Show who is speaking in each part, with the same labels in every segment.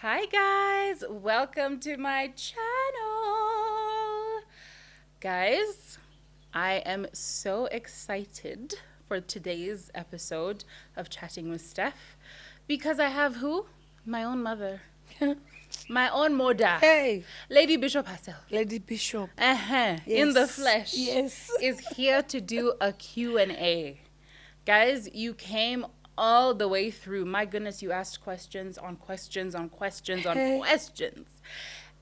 Speaker 1: Hi guys, welcome to my channel. Guys, I am so excited for today's episode of Chatting with Steph because I have who? My own mother. My own mother.
Speaker 2: Hey,
Speaker 1: Lady Bishop herself.
Speaker 2: Lady Bishop.
Speaker 1: In the
Speaker 2: Yes.
Speaker 1: flesh.
Speaker 2: Yes.
Speaker 1: Is here to do a Q&A. Guys, you came all the way through. My goodness, you asked questions on questions on questions on
Speaker 2: Hey.
Speaker 1: questions.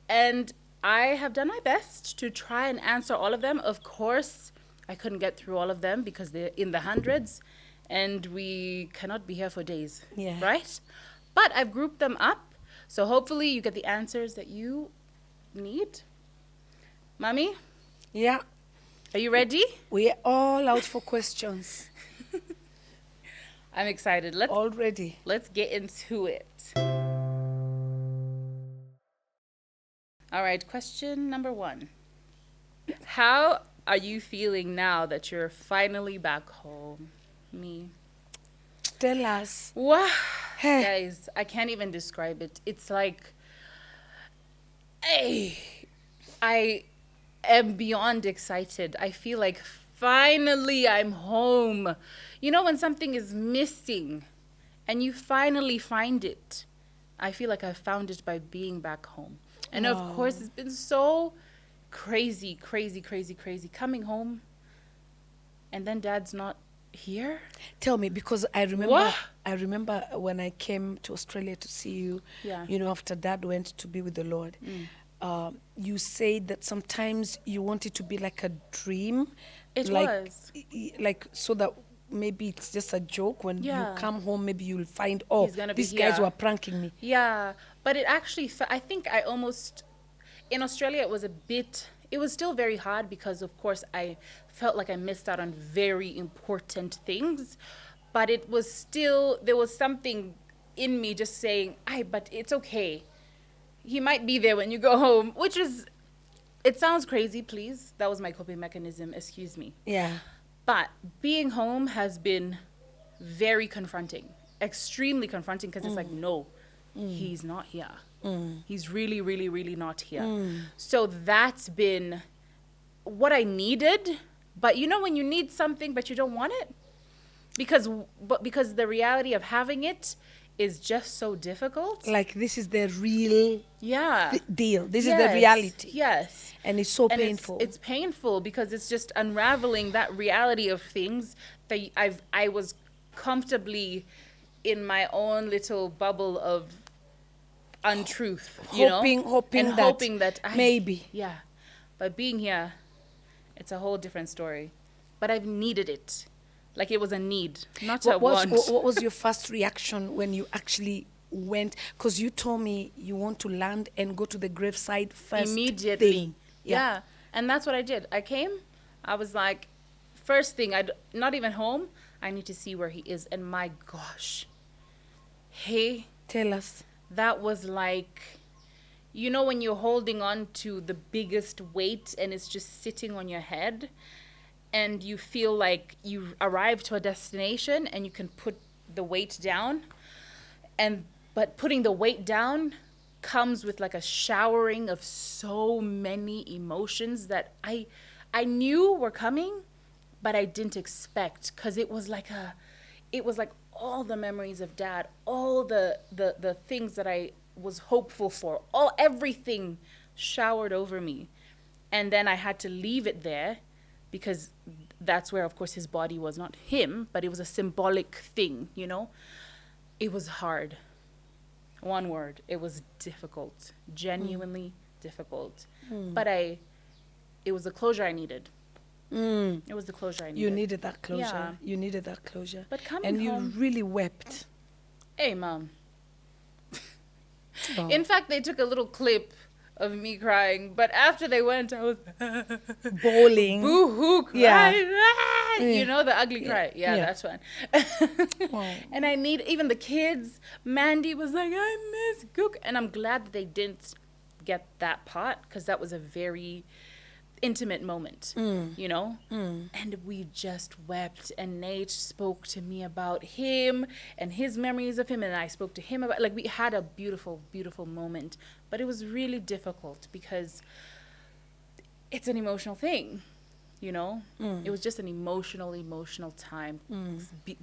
Speaker 1: And I have done my best to try and answer all of them. Of course, I couldn't get through all of them because they're in the hundreds and we cannot be here for days.
Speaker 2: Yeah.
Speaker 1: Right? But I've grouped them up. So hopefully you get the answers that you need. Mommy,
Speaker 2: Yeah,
Speaker 1: are you ready?
Speaker 2: we're all out for questions
Speaker 1: I'm excited.
Speaker 2: already.
Speaker 1: Let's get into it. All right, question number 1. How are you feeling now that you're finally back home? Me.
Speaker 2: Tell us.
Speaker 1: Wow.
Speaker 2: Hey.
Speaker 1: Guys, I can't even describe it. It's like, hey, I am beyond excited. I feel like finally I'm home. You know, when something is missing and you finally find it, I feel like I found it by being back home. And of
Speaker 2: Wow.
Speaker 1: course, it's been so crazy coming home and then dad's not here.
Speaker 2: Tell me, because I remember
Speaker 1: What?
Speaker 2: I remember when I came to Australia to see you,
Speaker 1: Yeah.
Speaker 2: after Dad went to be with the Lord. You said that sometimes you want it to be like a dream.
Speaker 1: It
Speaker 2: like,
Speaker 1: was.
Speaker 2: Like, so that maybe it's just a joke. When
Speaker 1: Yeah.
Speaker 2: you come home, maybe you'll find, oh,
Speaker 1: He's gonna be
Speaker 2: these guys
Speaker 1: here.
Speaker 2: were pranking me.
Speaker 1: Yeah, but it actually, I think I almost, in Australia, it was still very hard because, of course, I felt like I missed out on very important things. But it was still, there was something in me just saying, but it's okay. He might be there when you go home, which is, it sounds crazy, please. That was my coping mechanism, excuse me.
Speaker 2: Yeah.
Speaker 1: But being home has been very confronting, extremely confronting, because it's like, no, he's not here. He's really, really, really not here. So that's been what I needed. But you know when you need something but you don't want it? Because the reality of having it is just so difficult.
Speaker 2: Like, this is the real
Speaker 1: Yeah.
Speaker 2: deal. This is the
Speaker 1: Yes,
Speaker 2: reality.
Speaker 1: Yes.
Speaker 2: And it's so
Speaker 1: And
Speaker 2: painful.
Speaker 1: It's painful because it's just unraveling that reality of things that I was comfortably in my own little bubble of untruth,
Speaker 2: hoping
Speaker 1: and
Speaker 2: that
Speaker 1: hoping that
Speaker 2: maybe.
Speaker 1: yeah. But being here, it's a whole different story. But I've needed it, like it was a need, not a want.
Speaker 2: What was your first reaction when you actually went? Because you told me you want to land and go to the graveside first
Speaker 1: Immediately.
Speaker 2: thing.
Speaker 1: Yeah. And that's what I did. I came, I was like, first thing, not even home, I need to see where he is. And my gosh, hey,
Speaker 2: Tell us.
Speaker 1: that was like, you know, when you're holding on to the biggest weight and it's just sitting on your head and you feel like you arrived to a destination and you can put the weight down, but putting the weight down comes with like a showering of so many emotions that I knew were coming, but I didn't expect, because it was like all the memories of dad, all the things that I was hopeful for, everything showered over me. And then I had to leave it there because that's where, of course, his body was, not him, but it was a symbolic thing, you know. It was hard. One word, it was difficult, genuinely difficult. But it was the closure I needed. It was the closure I needed.
Speaker 2: You needed that closure.
Speaker 1: Yeah.
Speaker 2: You needed that closure.
Speaker 1: But coming
Speaker 2: and
Speaker 1: home,
Speaker 2: you really wept.
Speaker 1: hey, Mom.
Speaker 2: Oh.
Speaker 1: In fact, they took a little clip of me crying, but after they went, I was
Speaker 2: Bawling.
Speaker 1: boo-hoo crying.
Speaker 2: Yeah.
Speaker 1: Ah! You know, the ugly cry. Yeah,
Speaker 2: Yeah.
Speaker 1: that's fun.
Speaker 2: Oh.
Speaker 1: And I need, even the kids, Mandy was like, I miss Gook. And I'm glad that they didn't get that part, because that was a very intimate moment, you know? And we just wept, and Nate spoke to me about him and his memories of him, and I spoke to him about, like, we had a beautiful, beautiful moment. But it was really difficult because it's an emotional thing, you know? It was just an emotional time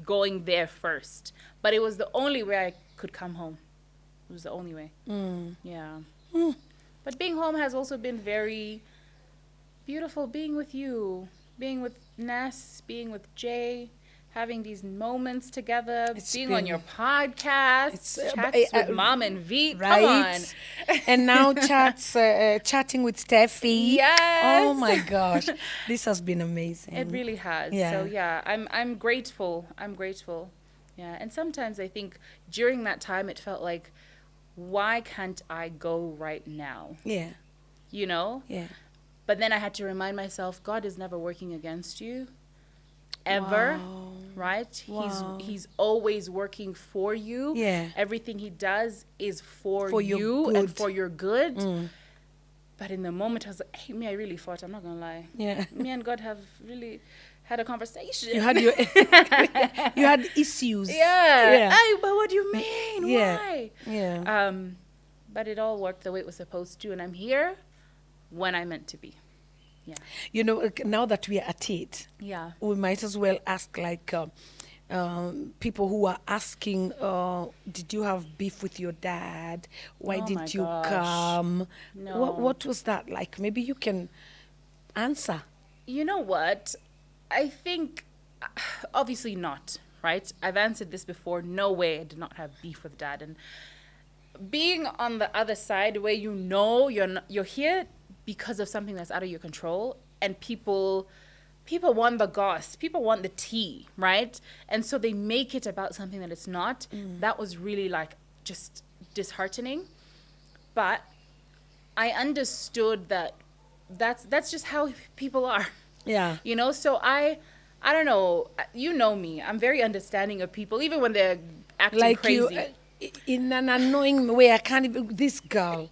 Speaker 1: going there first. But it was the only way I could come home. It was the only way. Yeah. But being home has also been very beautiful, being with you, being with Ness, being with Jay, having these moments together, being on your podcast, chats with Mom and V.
Speaker 2: Right.
Speaker 1: Come on.
Speaker 2: And now chatting with Steffi.
Speaker 1: Yes.
Speaker 2: Oh my gosh. This has been amazing.
Speaker 1: It really has.
Speaker 2: Yeah.
Speaker 1: So yeah, I'm grateful. Yeah. And sometimes I think during that time it felt like, why can't I go right now?
Speaker 2: Yeah.
Speaker 1: You know?
Speaker 2: Yeah.
Speaker 1: But then I had to remind myself, God is never working against you, ever,
Speaker 2: Wow.
Speaker 1: right?
Speaker 2: Wow.
Speaker 1: He's always working for you.
Speaker 2: Yeah.
Speaker 1: Everything he does is for
Speaker 2: your
Speaker 1: you
Speaker 2: good.
Speaker 1: and for your good. But in the moment, I was like, hey, me, I really fought. I'm not going to lie.
Speaker 2: Yeah.
Speaker 1: Me and God have really had a conversation.
Speaker 2: You had you had issues.
Speaker 1: Yeah. Hey, but what do you mean?
Speaker 2: Yeah.
Speaker 1: Why?
Speaker 2: Yeah.
Speaker 1: But it all worked the way it was supposed to, and I'm here when I meant to be. Yeah.
Speaker 2: You know, now that we are at it,
Speaker 1: Yeah.
Speaker 2: we might as well ask, like, people who are asking, did you have beef with your dad? Why
Speaker 1: Oh my
Speaker 2: didn't you
Speaker 1: gosh.
Speaker 2: come?
Speaker 1: No.
Speaker 2: What was that like? Maybe you can answer.
Speaker 1: You know what? I think, obviously not, right? I've answered this before. No way, I did not have beef with Dad. And being on the other side, where you know you're here because of something that's out of your control, and people want the goss, people want the tea, right? And so they make it about something that it's not. That was really, like, just disheartening. But I understood that that's just how people are.
Speaker 2: Yeah.
Speaker 1: You know, so I don't know. You know me. I'm very understanding of people, even when they're acting
Speaker 2: Like
Speaker 1: crazy.
Speaker 2: you, in an annoying way, I can't even, this girl.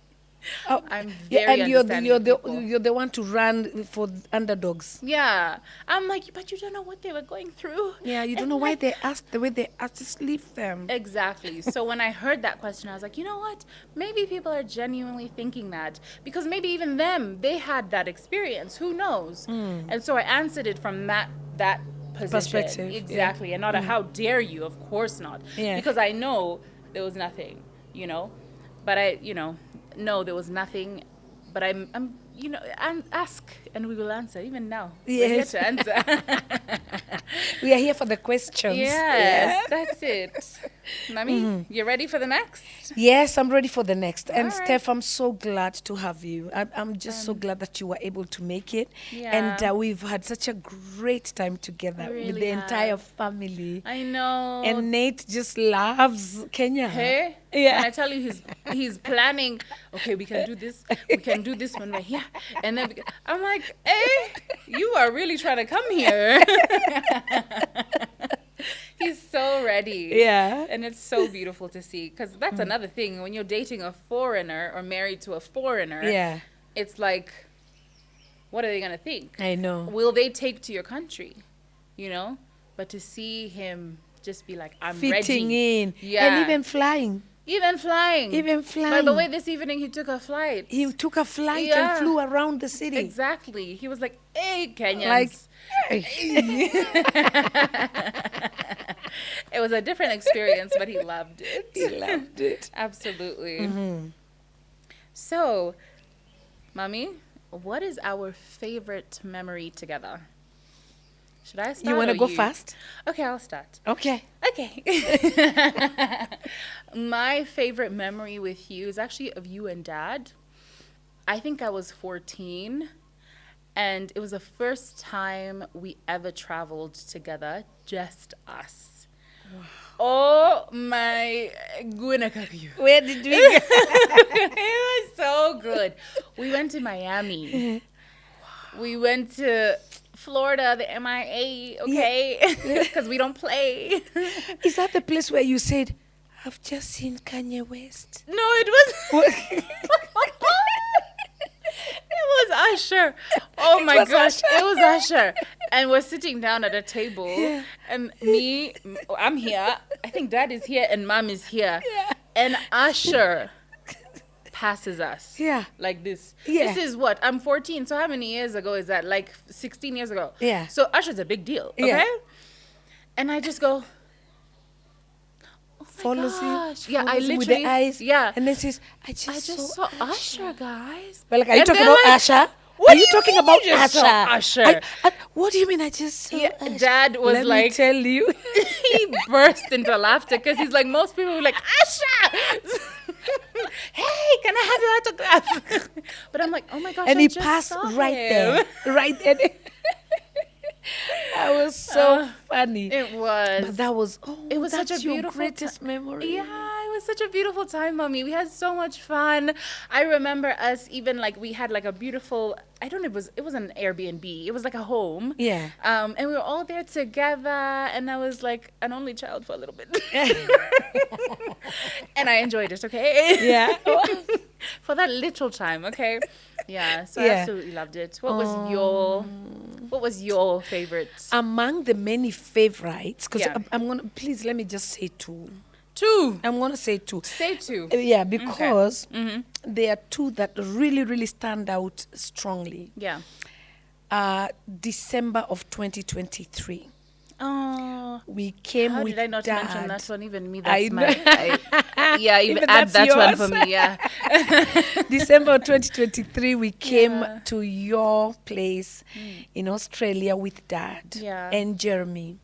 Speaker 2: Oh,
Speaker 1: I'm very
Speaker 2: and you're
Speaker 1: understanding of people.
Speaker 2: you're the one to run for underdogs.
Speaker 1: Yeah. I'm like, but you don't know what they were going through.
Speaker 2: Yeah, you don't
Speaker 1: And
Speaker 2: know why
Speaker 1: like-
Speaker 2: they asked the way they asked. Just leave them.
Speaker 1: Exactly. So when I heard that question, I was like, you know what? Maybe people are genuinely thinking that, because maybe even they had that experience. Who knows? And so I answered it from that position.
Speaker 2: Perspective, yeah.
Speaker 1: Exactly. And not a how dare you? Of course not.
Speaker 2: Yeah.
Speaker 1: Because I know there was nothing, you know. But no, there was nothing. But I'm ask and we will answer. Even now,
Speaker 2: Yes.
Speaker 1: we're here to answer.
Speaker 2: We are here for the questions.
Speaker 1: Yes, that's it. Mami, you ready for the next?
Speaker 2: Yes, I'm ready for the next. And
Speaker 1: All right.
Speaker 2: Steph, I'm so glad to have you. I'm just so glad that you were able to make it.
Speaker 1: Yeah.
Speaker 2: And we've had such a great time together
Speaker 1: We
Speaker 2: with
Speaker 1: really
Speaker 2: the entire
Speaker 1: have.
Speaker 2: family.
Speaker 1: I know.
Speaker 2: And Nate just loves Kenya.
Speaker 1: Hey,
Speaker 2: Yeah.
Speaker 1: and I tell you, he's planning. Okay, we can do this. We can do this when we're here, and then I'm like, hey, you are really trying to come here. He's so ready.
Speaker 2: Yeah.
Speaker 1: And it's so beautiful to see, because that's another thing. When you're dating a foreigner or married to a foreigner,
Speaker 2: Yeah.
Speaker 1: it's like, what are they gonna think?
Speaker 2: I know.
Speaker 1: Will they take to your country? You know, but to see him just be like, I'm
Speaker 2: Fitting
Speaker 1: ready.
Speaker 2: in.
Speaker 1: Yeah.
Speaker 2: And even flying.
Speaker 1: Even flying.
Speaker 2: Even
Speaker 1: By
Speaker 2: flying.
Speaker 1: the way, this evening he took a flight.
Speaker 2: He took a flight
Speaker 1: Yeah.
Speaker 2: and flew around the city.
Speaker 1: Exactly. He was like, hey, Kenyans.
Speaker 2: Like,
Speaker 1: It was a different experience, but he loved it.
Speaker 2: he loved it.
Speaker 1: Absolutely. So, Mommy, what is our favorite memory together? Should I start?
Speaker 2: You want to
Speaker 1: or
Speaker 2: go first?
Speaker 1: Okay, I'll start.
Speaker 2: Okay.
Speaker 1: Okay. My favorite memory with you is actually of you and Dad. I think I was 14, and it was the first time we ever traveled together, just us. Wow. Oh my goodness.
Speaker 2: Where did we go?
Speaker 1: It was so good. We went to Miami. We went to Florida, the MIA, okay? Because we don't play.
Speaker 2: Is that the place where you said, I've just seen Kanye West?
Speaker 1: No, it was... It was Usher. Oh my
Speaker 2: was
Speaker 1: gosh,
Speaker 2: Usher.
Speaker 1: it was Usher. And we're sitting down at a table.
Speaker 2: Yeah.
Speaker 1: And I'm here. I think dad is here and mom is here.
Speaker 2: Yeah.
Speaker 1: And Usher passes us.
Speaker 2: Yeah.
Speaker 1: Like this.
Speaker 2: Yeah.
Speaker 1: This is what? I'm 14. So how many years ago is that? Like 16 years ago.
Speaker 2: Yeah.
Speaker 1: So Usher's a big deal. Okay?
Speaker 2: Yeah.
Speaker 1: And I just go,
Speaker 2: Follows
Speaker 1: gosh.
Speaker 2: him.
Speaker 1: Yeah, I
Speaker 2: follows him with
Speaker 1: literally.
Speaker 2: the eyes.
Speaker 1: Yeah.
Speaker 2: And then says, I
Speaker 1: I
Speaker 2: just
Speaker 1: just
Speaker 2: saw
Speaker 1: saw Usher, guys.
Speaker 2: But like, are you
Speaker 1: And
Speaker 2: talking
Speaker 1: they're
Speaker 2: about
Speaker 1: like,
Speaker 2: Usher?
Speaker 1: what
Speaker 2: Are
Speaker 1: do
Speaker 2: you
Speaker 1: you
Speaker 2: talking
Speaker 1: mean
Speaker 2: about
Speaker 1: you just saw
Speaker 2: Usher?
Speaker 1: Usher?
Speaker 2: What do you mean I just saw
Speaker 1: Yeah,
Speaker 2: Usher?
Speaker 1: dad was
Speaker 2: Let
Speaker 1: like,
Speaker 2: me tell you.
Speaker 1: he burst into laughter because he's like, most people were like, Usher! Hey, can I have your autograph? But I'm like, oh my gosh,
Speaker 2: And
Speaker 1: I
Speaker 2: he
Speaker 1: just
Speaker 2: passed
Speaker 1: saw
Speaker 2: right
Speaker 1: him.
Speaker 2: there. Right there. That was so funny.
Speaker 1: It was.
Speaker 2: But that was,
Speaker 1: It was
Speaker 2: that's
Speaker 1: such a
Speaker 2: your
Speaker 1: beautiful
Speaker 2: greatest memory.
Speaker 1: Yeah, it was such a beautiful time, mommy. We had so much fun. I remember us even like we had like a beautiful. I don't know. It was an Airbnb. It was like a home.
Speaker 2: Yeah.
Speaker 1: And we were all there together, and I was like an only child for a little bit. And I enjoyed it. Okay.
Speaker 2: Yeah.
Speaker 1: For that little time. Okay. Yeah. So I
Speaker 2: Yeah.
Speaker 1: absolutely loved it. What was your favorite?
Speaker 2: Among the many favorites, because
Speaker 1: Yeah.
Speaker 2: I'm going to, please let me just say two.
Speaker 1: Two.
Speaker 2: I'm going to say two.
Speaker 1: Say two.
Speaker 2: Yeah, because
Speaker 1: Mm-hmm.
Speaker 2: there are two that really, really stand out strongly.
Speaker 1: Yeah.
Speaker 2: December of 2023.
Speaker 1: Oh.
Speaker 2: We came
Speaker 1: How
Speaker 2: with
Speaker 1: did I not
Speaker 2: Dad.
Speaker 1: mention that one? Even me,
Speaker 2: I
Speaker 1: that's
Speaker 2: know.
Speaker 1: yeah, even
Speaker 2: Even
Speaker 1: add
Speaker 2: that's
Speaker 1: that one
Speaker 2: yours.
Speaker 1: for me, yeah.
Speaker 2: December 2023, we came
Speaker 1: Yeah.
Speaker 2: to your place in Australia with Dad
Speaker 1: Yeah.
Speaker 2: and Jeremy.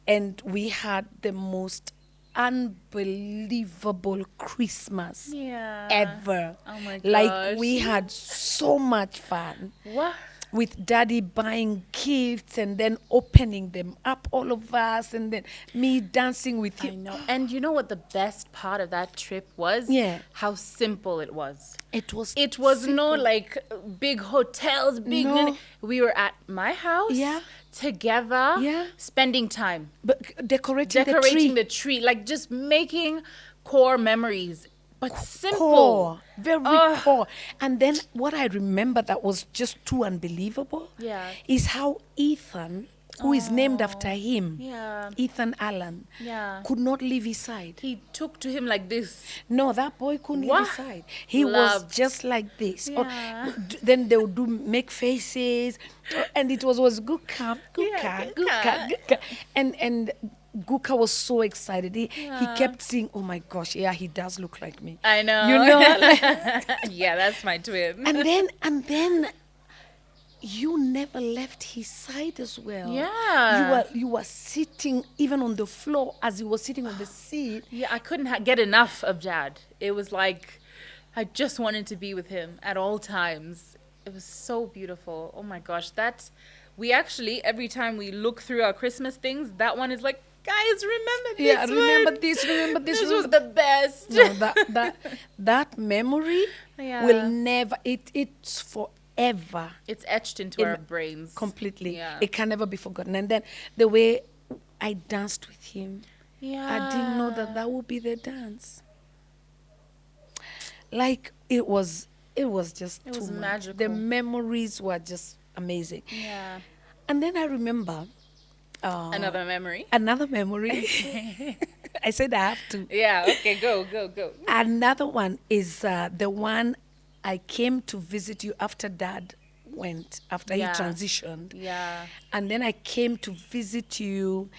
Speaker 2: And we had the most unbelievable Christmas
Speaker 1: Yeah.
Speaker 2: ever.
Speaker 1: Oh my
Speaker 2: Like,
Speaker 1: gosh.
Speaker 2: we had so much fun.
Speaker 1: What?
Speaker 2: With Daddy buying gifts and then opening them up, all of us, and then me dancing with
Speaker 1: I
Speaker 2: him.
Speaker 1: know. And you know what the best part of that trip was?
Speaker 2: Yeah.
Speaker 1: How simple it was.
Speaker 2: It was
Speaker 1: No
Speaker 2: simple.
Speaker 1: like big hotels, big.
Speaker 2: No.
Speaker 1: We were at my house.
Speaker 2: Yeah.
Speaker 1: Together.
Speaker 2: Yeah.
Speaker 1: Spending time.
Speaker 2: But decorating
Speaker 1: The tree. Like just making core memories. But simple.
Speaker 2: core, very
Speaker 1: Ugh.
Speaker 2: core. And then what I remember that was just too unbelievable
Speaker 1: Yeah.
Speaker 2: is how Ethan, who is named after him,
Speaker 1: Yeah.
Speaker 2: Ethan Allen,
Speaker 1: Yeah.
Speaker 2: could not leave his side.
Speaker 1: He took to him like this.
Speaker 2: No, that boy couldn't leave his
Speaker 1: What?
Speaker 2: side. He
Speaker 1: Loved.
Speaker 2: was just like this. Or
Speaker 1: Yeah.
Speaker 2: then they would make faces, and it was Guka,
Speaker 1: Yeah,
Speaker 2: Guka,
Speaker 1: Guka.
Speaker 2: Guka, Guka. And Guka was so excited. He
Speaker 1: Yeah.
Speaker 2: kept saying, "Oh my gosh, yeah, he does look like me."
Speaker 1: I know.
Speaker 2: You know?
Speaker 1: Yeah, that's my twin.
Speaker 2: And then you never left his side as well.
Speaker 1: Yeah.
Speaker 2: You were sitting even on the floor as he was sitting on the seat.
Speaker 1: Yeah, I couldn't get enough of Dad. It was like I just wanted to be with him at all times. It was so beautiful. Oh my gosh, we actually every time we look through our Christmas things, that one is like, guys, remember this
Speaker 2: Yeah, remember
Speaker 1: one?
Speaker 2: this, remember this.
Speaker 1: This was
Speaker 2: remember
Speaker 1: the best.
Speaker 2: No, that memory
Speaker 1: Yeah.
Speaker 2: will never. It's forever.
Speaker 1: It's etched into
Speaker 2: In-
Speaker 1: our brains
Speaker 2: Completely.
Speaker 1: Yeah.
Speaker 2: It can never be forgotten. And then the way I danced with him,
Speaker 1: Yeah.
Speaker 2: I didn't know that would be the dance. Like it was just
Speaker 1: It
Speaker 2: too
Speaker 1: was
Speaker 2: much.
Speaker 1: magical.
Speaker 2: The memories were just amazing.
Speaker 1: Yeah.
Speaker 2: And then I remember
Speaker 1: Another memory.
Speaker 2: another memory. I said I have to.
Speaker 1: Yeah, okay, go.
Speaker 2: Another one is the one I came to visit you after Dad went, after
Speaker 1: Yeah.
Speaker 2: he transitioned.
Speaker 1: Yeah.
Speaker 2: And then I came to visit you,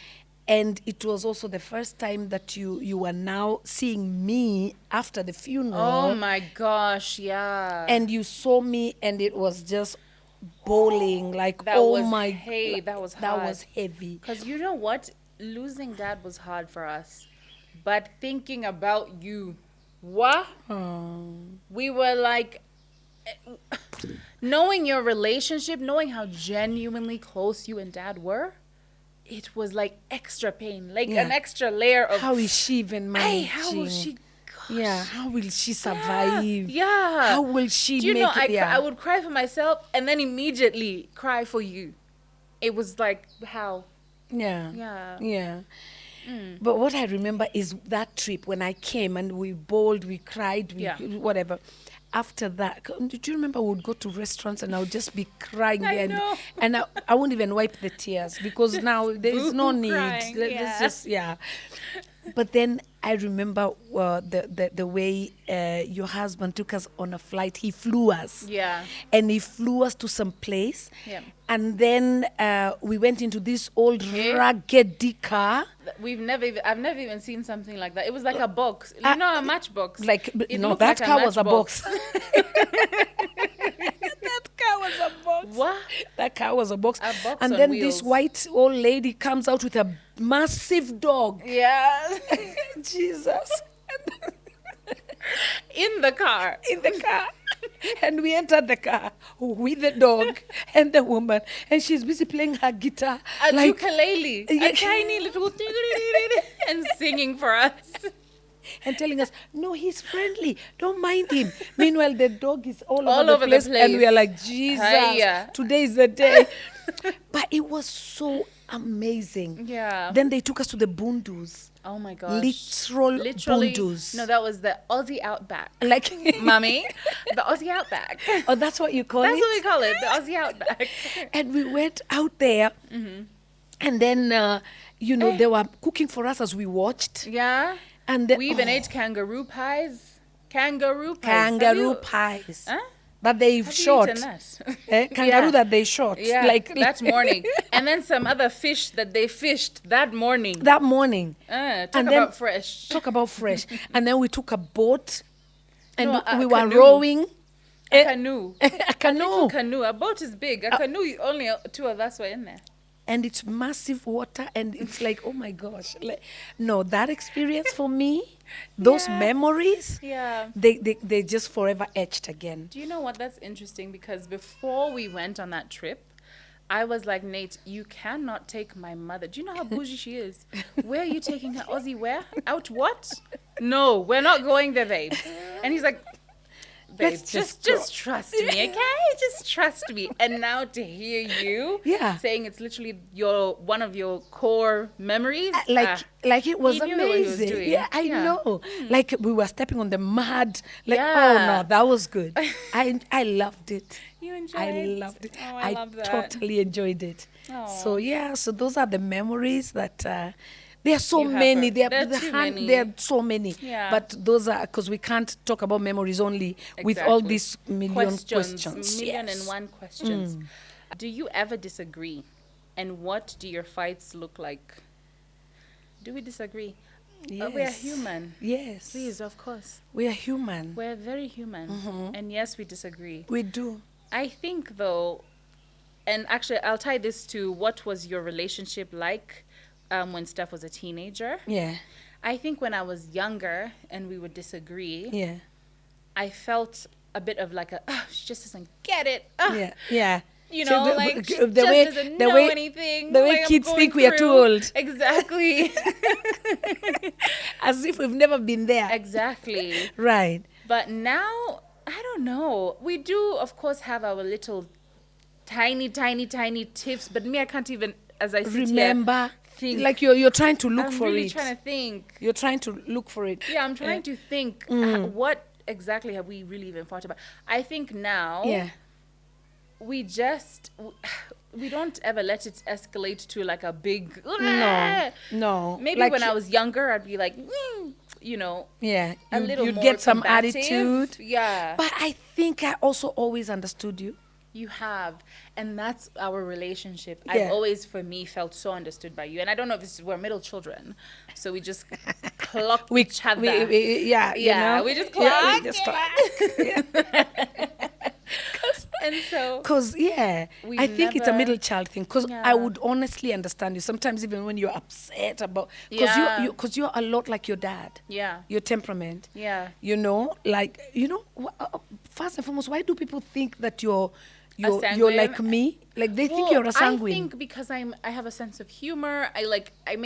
Speaker 2: and it was also the first time that you were now seeing me after the funeral.
Speaker 1: Oh my gosh, yeah.
Speaker 2: And you saw me, and it was just bowling like,
Speaker 1: That
Speaker 2: oh
Speaker 1: was
Speaker 2: my,
Speaker 1: hey, that was
Speaker 2: that
Speaker 1: hard.
Speaker 2: was heavy.
Speaker 1: Because you know what? Losing Dad was hard for us. But thinking about you, what? We were like, knowing your relationship, knowing how genuinely close you and Dad were, it was like extra pain, like
Speaker 2: Yeah.
Speaker 1: an extra layer of,
Speaker 2: How is she even managing?
Speaker 1: hey, how will she? Gosh.
Speaker 2: Yeah, how will she survive?
Speaker 1: Yeah.
Speaker 2: How will she
Speaker 1: Do you
Speaker 2: make
Speaker 1: know,
Speaker 2: it? Yeah.
Speaker 1: I would cry for myself and then immediately cry for you. It was like, how?
Speaker 2: Yeah.
Speaker 1: Yeah.
Speaker 2: Yeah. But what I remember is that trip when I came and we bowled, we cried, we
Speaker 1: Yeah.
Speaker 2: whatever. After that, do you remember we would go to restaurants and I would just be crying
Speaker 1: I
Speaker 2: there
Speaker 1: know.
Speaker 2: and I won't even wipe the tears because now there is no
Speaker 1: boo
Speaker 2: need.
Speaker 1: crying,
Speaker 2: Let's
Speaker 1: yeah.
Speaker 2: just, yeah. But then I remember the way your husband took us on a flight. He flew us.
Speaker 1: Yeah.
Speaker 2: And he flew us to some place.
Speaker 1: Yeah.
Speaker 2: And then we went into this old
Speaker 1: Yeah.
Speaker 2: raggedy car.
Speaker 1: I've never even seen something like that. It was like a box. You know, a matchbox.
Speaker 2: Like,
Speaker 1: It
Speaker 2: no,
Speaker 1: looked
Speaker 2: that
Speaker 1: like
Speaker 2: car was a
Speaker 1: matchbox.
Speaker 2: box. That car was a box.
Speaker 1: What?
Speaker 2: That car was a box.
Speaker 1: A box
Speaker 2: And
Speaker 1: on
Speaker 2: then
Speaker 1: wheels.
Speaker 2: this white old lady comes out with a massive dog.
Speaker 1: Yeah.
Speaker 2: Jesus.
Speaker 1: In the car.
Speaker 2: In the car. And we entered the car with the dog and the woman. And she's busy playing her guitar.
Speaker 1: A
Speaker 2: like,
Speaker 1: ukulele.
Speaker 2: Yeah.
Speaker 1: A tiny little and singing for us.
Speaker 2: and telling us, no, he's friendly. Don't mind him. Meanwhile, the dog is all
Speaker 1: All
Speaker 2: over
Speaker 1: over the
Speaker 2: the place. And we are
Speaker 1: place.
Speaker 2: like, Jesus,
Speaker 1: Hiya.
Speaker 2: today is the day. But it was so amazing.
Speaker 1: Yeah.
Speaker 2: Then they took us to the Bundus.
Speaker 1: Oh my gosh.
Speaker 2: Literally Bundus.
Speaker 1: No, that was the Aussie Outback.
Speaker 2: Like,
Speaker 1: Mummy, the Aussie Outback.
Speaker 2: oh, that's what you call
Speaker 1: That's
Speaker 2: it?
Speaker 1: what we call it, the Aussie Outback.
Speaker 2: And we went out there. And then, they were cooking for us as we watched.
Speaker 1: Yeah.
Speaker 2: And then,
Speaker 1: We even ate kangaroo pies. Kangaroo pies.
Speaker 2: kangaroo pies.
Speaker 1: Huh?
Speaker 2: That they
Speaker 1: Have you
Speaker 2: shot.
Speaker 1: eaten that?
Speaker 2: Kangaroo
Speaker 1: Yeah.
Speaker 2: that they shot.
Speaker 1: Yeah,
Speaker 2: Like
Speaker 1: that morning. And then some other fish that they fished that morning.
Speaker 2: that morning.
Speaker 1: Talk
Speaker 2: And then-
Speaker 1: about fresh.
Speaker 2: Talk about fresh. And then we took a boat and
Speaker 1: No, a
Speaker 2: we were
Speaker 1: canoe.
Speaker 2: rowing.
Speaker 1: A canoe.
Speaker 2: A
Speaker 1: Little
Speaker 2: canoe.
Speaker 1: canoe. A boat is big. A canoe, only two of us were in there.
Speaker 2: And it's massive water and it's like, oh my gosh. Like, no, that experience for me, those
Speaker 1: Yeah.
Speaker 2: memories,
Speaker 1: Yeah.
Speaker 2: they just forever etched again.
Speaker 1: Do you know what? That's interesting because before we went on that trip, I was like, Nate, you cannot take my mother. Do you know how bougie she is? Where are you taking her? Aussie, where? Out what? No, we're not going there, babe. And he's like, babe,
Speaker 2: Let's
Speaker 1: just
Speaker 2: just
Speaker 1: trust me, okay? Just trust me. And now to hear you
Speaker 2: Yeah.
Speaker 1: saying it's literally one of your core memories.
Speaker 2: Like it was
Speaker 1: he knew what he was
Speaker 2: amazing.
Speaker 1: doing.
Speaker 2: Yeah, I
Speaker 1: Yeah.
Speaker 2: know. Like we were stepping on the mud. Like, oh
Speaker 1: Yeah.
Speaker 2: no, that was good. I loved it.
Speaker 1: You enjoyed
Speaker 2: I
Speaker 1: it?
Speaker 2: loved it.
Speaker 1: Oh, I love that.
Speaker 2: totally enjoyed it.
Speaker 1: Aw.
Speaker 2: So yeah, so those are the memories that there are so
Speaker 1: You have
Speaker 2: many.
Speaker 1: her.
Speaker 2: There
Speaker 1: There
Speaker 2: are
Speaker 1: are too many.
Speaker 2: there are so many.
Speaker 1: Yeah.
Speaker 2: But those are because we can't talk about memories only with all
Speaker 1: Exactly.
Speaker 2: these million questions.
Speaker 1: Million
Speaker 2: Yes.
Speaker 1: and one questions. Do you ever disagree? And what do your fights look like? Do we disagree? We are
Speaker 2: Yes.
Speaker 1: human.
Speaker 2: Yes.
Speaker 1: Please, of course.
Speaker 2: We are human.
Speaker 1: We're very human. And yes, we disagree.
Speaker 2: We do.
Speaker 1: I think, though, and actually, I'll tie this to what was your relationship like when Steph was a teenager.
Speaker 2: Yeah.
Speaker 1: I think when I was younger and we would disagree,
Speaker 2: Yeah.
Speaker 1: I felt a bit of like she just doesn't get it.
Speaker 2: Yeah. Yeah.
Speaker 1: You
Speaker 2: So
Speaker 1: know, like she
Speaker 2: the
Speaker 1: just
Speaker 2: way-
Speaker 1: doesn't
Speaker 2: the
Speaker 1: know
Speaker 2: way-
Speaker 1: anything.
Speaker 2: the way
Speaker 1: like I'm
Speaker 2: kids
Speaker 1: going
Speaker 2: think we are too
Speaker 1: through.
Speaker 2: old.
Speaker 1: Exactly.
Speaker 2: As if we've never been there.
Speaker 1: Exactly.
Speaker 2: Right.
Speaker 1: But now, I don't know. We do, of course, have our little tiny tips. But me, I can't even, as I sit
Speaker 2: Remember,
Speaker 1: here, think.
Speaker 2: like you're trying to look
Speaker 1: I'm
Speaker 2: for
Speaker 1: really
Speaker 2: it.
Speaker 1: trying to think.
Speaker 2: You're trying to look for it.
Speaker 1: Yeah, I'm trying to think. What exactly have we really even fought about? I think now.
Speaker 2: Yeah.
Speaker 1: We don't ever let it escalate to like a big
Speaker 2: No.
Speaker 1: maybe
Speaker 2: Like
Speaker 1: when I was younger I'd be like you know
Speaker 2: yeah,
Speaker 1: a little
Speaker 2: you'd
Speaker 1: more
Speaker 2: get some
Speaker 1: combative.
Speaker 2: attitude.
Speaker 1: Yeah,
Speaker 2: But I think I also always understood you.
Speaker 1: you have, and that's our relationship.
Speaker 2: Yeah.
Speaker 1: I've always for me felt so understood by you, and I don't know if we're middle children, so we just clock each other.
Speaker 2: Yeah, you know?
Speaker 1: we just
Speaker 2: Yeah,
Speaker 1: clock.
Speaker 2: we just clock.
Speaker 1: And so
Speaker 2: Because, yeah,
Speaker 1: We
Speaker 2: I think it's a
Speaker 1: never-
Speaker 2: middle child thing. Because
Speaker 1: Yeah.
Speaker 2: I would honestly understand you. Sometimes even when you're upset about... Because
Speaker 1: Yeah.
Speaker 2: you're a lot like your dad.
Speaker 1: yeah,
Speaker 2: Your temperament.
Speaker 1: yeah.
Speaker 2: You know, like, first and foremost, why do people think that you're
Speaker 1: sanguine?
Speaker 2: like me? Like, they think
Speaker 1: Well,
Speaker 2: you're a sanguine.
Speaker 1: I think because I have a sense of humor. I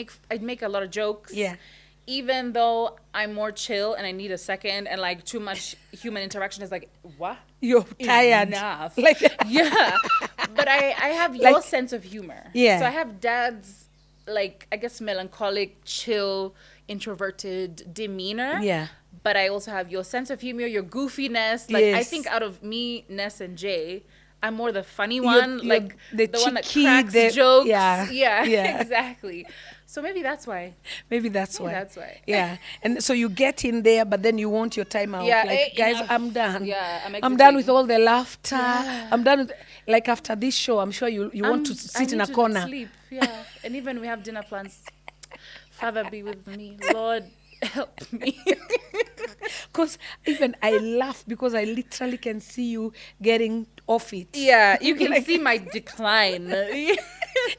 Speaker 1: make a lot of jokes.
Speaker 2: Yeah.
Speaker 1: Even though I'm more chill and I need a second and like too much human interaction is like what?
Speaker 2: You're tired.
Speaker 1: Enough.
Speaker 2: Like,
Speaker 1: Yeah. But I have your
Speaker 2: Like-
Speaker 1: sense of humor.
Speaker 2: Yeah.
Speaker 1: So I have dad's like, I guess, melancholic, chill, introverted demeanor.
Speaker 2: Yeah.
Speaker 1: But I also have your sense of humor, your goofiness. Like, I
Speaker 2: Yes.
Speaker 1: think out of me, Ness, and Jay, I'm more the funny
Speaker 2: You're-
Speaker 1: one,
Speaker 2: you're
Speaker 1: like
Speaker 2: the
Speaker 1: the one that
Speaker 2: cheeky,
Speaker 1: cracks
Speaker 2: the-
Speaker 1: jokes.
Speaker 2: yeah,
Speaker 1: Yeah,
Speaker 2: yeah.
Speaker 1: exactly. So maybe that's why.
Speaker 2: Maybe that's
Speaker 1: Maybe
Speaker 2: why.
Speaker 1: that's why.
Speaker 2: Yeah. And so you get in there, but then you want your time out.
Speaker 1: Yeah,
Speaker 2: Like, guys,
Speaker 1: enough.
Speaker 2: I'm done.
Speaker 1: Yeah, I'm
Speaker 2: I'm done with
Speaker 1: exiting.
Speaker 2: all the laughter.
Speaker 1: Yeah.
Speaker 2: I'm done with, like, after this show, I'm sure you want to
Speaker 1: I
Speaker 2: sit in
Speaker 1: need
Speaker 2: a
Speaker 1: to
Speaker 2: corner.
Speaker 1: sleep. Yeah, and even we have dinner plans. Father be with me, Lord help me.
Speaker 2: Because even I laugh because I literally can see you getting off it.
Speaker 1: Yeah, you can
Speaker 2: Like-
Speaker 1: see my decline.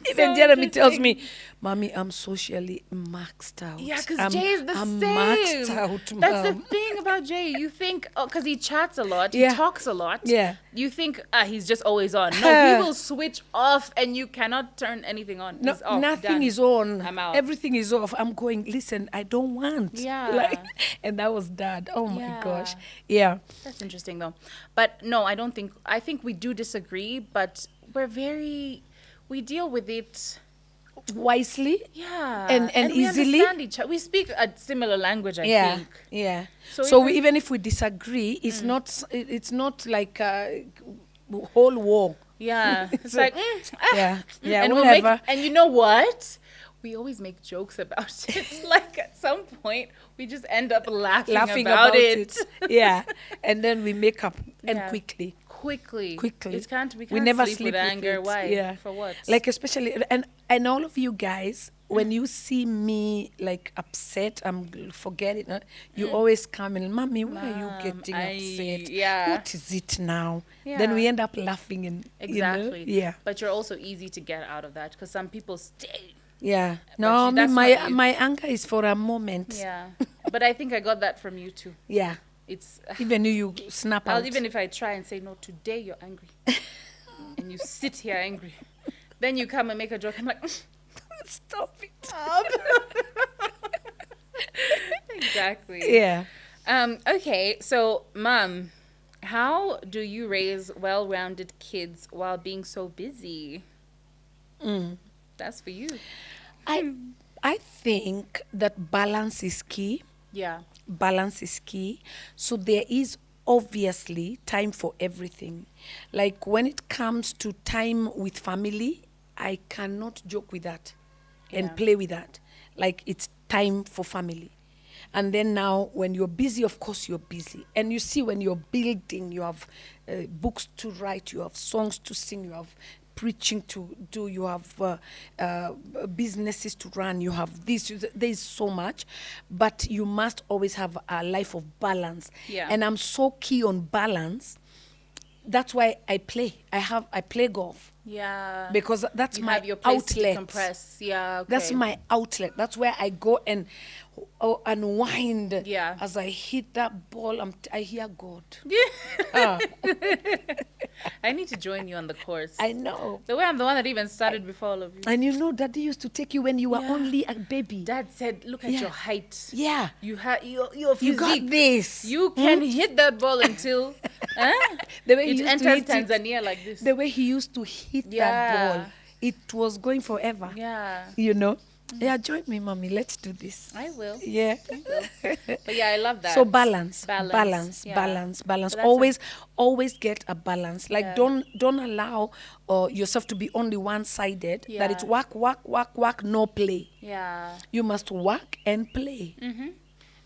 Speaker 2: Even
Speaker 1: So
Speaker 2: Jeremy tells
Speaker 1: interesting.
Speaker 2: me, Mommy, I'm socially maxed out.
Speaker 1: Yeah, because
Speaker 2: I'm-
Speaker 1: Jay is the
Speaker 2: I'm
Speaker 1: same.
Speaker 2: maxed out,
Speaker 1: That's the
Speaker 2: Mom."
Speaker 1: thing about Jay. You think, oh, because he chats a lot,
Speaker 2: Yeah.
Speaker 1: he talks a lot.
Speaker 2: Yeah.
Speaker 1: You think, he's just always on. No, he will switch off and you cannot turn anything on.
Speaker 2: No,
Speaker 1: He's off,
Speaker 2: nothing
Speaker 1: done.
Speaker 2: is on.
Speaker 1: I'm out.
Speaker 2: Everything is off. I'm going, listen, I don't want.
Speaker 1: Yeah.
Speaker 2: Like, and that was Dad. Oh my
Speaker 1: Yeah.
Speaker 2: gosh. Yeah.
Speaker 1: That's interesting, though. But no, I think we do disagree, but we deal with it.
Speaker 2: Wisely.
Speaker 1: Yeah.
Speaker 2: And
Speaker 1: we
Speaker 2: easily.
Speaker 1: understand each other. We speak a similar language, I
Speaker 2: Yeah.
Speaker 1: think.
Speaker 2: Yeah.
Speaker 1: So
Speaker 2: So,
Speaker 1: even-
Speaker 2: even if we disagree, it's not like a whole war.
Speaker 1: Yeah. It's
Speaker 2: So-
Speaker 1: like,
Speaker 2: Yeah. Yeah.
Speaker 1: and
Speaker 2: Whatever.
Speaker 1: and you know what? We always make jokes about it. Like at some point, we just end up laughing about it.
Speaker 2: Yeah. And then we make up and
Speaker 1: Yeah.
Speaker 2: quickly.
Speaker 1: Quickly.
Speaker 2: Quickly.
Speaker 1: We can't
Speaker 2: We never
Speaker 1: sleep with
Speaker 2: sleep with
Speaker 1: anger.
Speaker 2: it.
Speaker 1: Why?
Speaker 2: Yeah.
Speaker 1: For what?
Speaker 2: Like especially and all of you guys, when you see me like upset, forget it. You always come and, Mommy, why are you
Speaker 1: Mom,
Speaker 2: getting
Speaker 1: I-
Speaker 2: upset?
Speaker 1: yeah.
Speaker 2: What is it now?
Speaker 1: Yeah.
Speaker 2: Then we end up laughing and
Speaker 1: Exactly.
Speaker 2: Yeah.
Speaker 1: But you're also easy to get out of that because some people stay.
Speaker 2: Yeah.
Speaker 1: But
Speaker 2: No,
Speaker 1: that's
Speaker 2: my
Speaker 1: not you.
Speaker 2: my anger is for a moment.
Speaker 1: Yeah. But I think I got that from you too.
Speaker 2: Yeah.
Speaker 1: It's
Speaker 2: Even you snap out.
Speaker 1: even if I try and say no, today you're angry, and you sit here angry, then you come and make a joke. I'm like,
Speaker 2: Stop it.
Speaker 1: exactly.
Speaker 2: Yeah.
Speaker 1: Okay, so Mom, how do you raise well-rounded kids while being so busy? That's for you.
Speaker 2: I think that balance is key.
Speaker 1: Yeah.
Speaker 2: Balance is key. So there is obviously time for everything. Like when it comes to time with family, I cannot joke with that and
Speaker 1: Yeah.
Speaker 2: play with that. Like it's time for family. And then now when you're busy, of course you're busy. And you see when you're building, you have books to write, you have songs to sing, you have preaching to do, you have businesses to run, you have this, there's so much, but you must always have a life of balance.
Speaker 1: Yeah.
Speaker 2: And I'm so key on balance. That's why I play. I play golf
Speaker 1: Yeah.
Speaker 2: because that's
Speaker 1: you
Speaker 2: my
Speaker 1: have your place
Speaker 2: outlet.
Speaker 1: to decompress. Yeah. Okay.
Speaker 2: That's my outlet. That's where I go and unwind.
Speaker 1: Yeah.
Speaker 2: As I hit that ball, I hear God.
Speaker 1: Yeah.
Speaker 2: Ah,
Speaker 1: I need to join you on the course.
Speaker 2: I know.
Speaker 1: The way I'm the one that even started before all of you.
Speaker 2: And you know, Daddy used to take you when you were
Speaker 1: Yeah.
Speaker 2: only a baby.
Speaker 1: Dad said, "Look at
Speaker 2: Yeah.
Speaker 1: your height.
Speaker 2: Yeah.
Speaker 1: You have your
Speaker 2: You
Speaker 1: physique.
Speaker 2: got this.
Speaker 1: You can hit that ball until
Speaker 2: The way he
Speaker 1: it
Speaker 2: used to
Speaker 1: enters
Speaker 2: hit it.
Speaker 1: Tanzania like this."
Speaker 2: The way he used to hit
Speaker 1: Yeah.
Speaker 2: that ball, it was going forever.
Speaker 1: Yeah,
Speaker 2: You know? Yeah, join me, Mommy. Let's do this.
Speaker 1: I will.
Speaker 2: Yeah.
Speaker 1: But yeah, I love that.
Speaker 2: So balance,
Speaker 1: Balance,
Speaker 2: balance,
Speaker 1: yeah.
Speaker 2: balance, balance.
Speaker 1: But that's
Speaker 2: Always get a balance. Like
Speaker 1: Yeah.
Speaker 2: don't allow yourself to be only one-sided. That
Speaker 1: Yeah.
Speaker 2: it's work, no play.
Speaker 1: Yeah.
Speaker 2: You must work and play.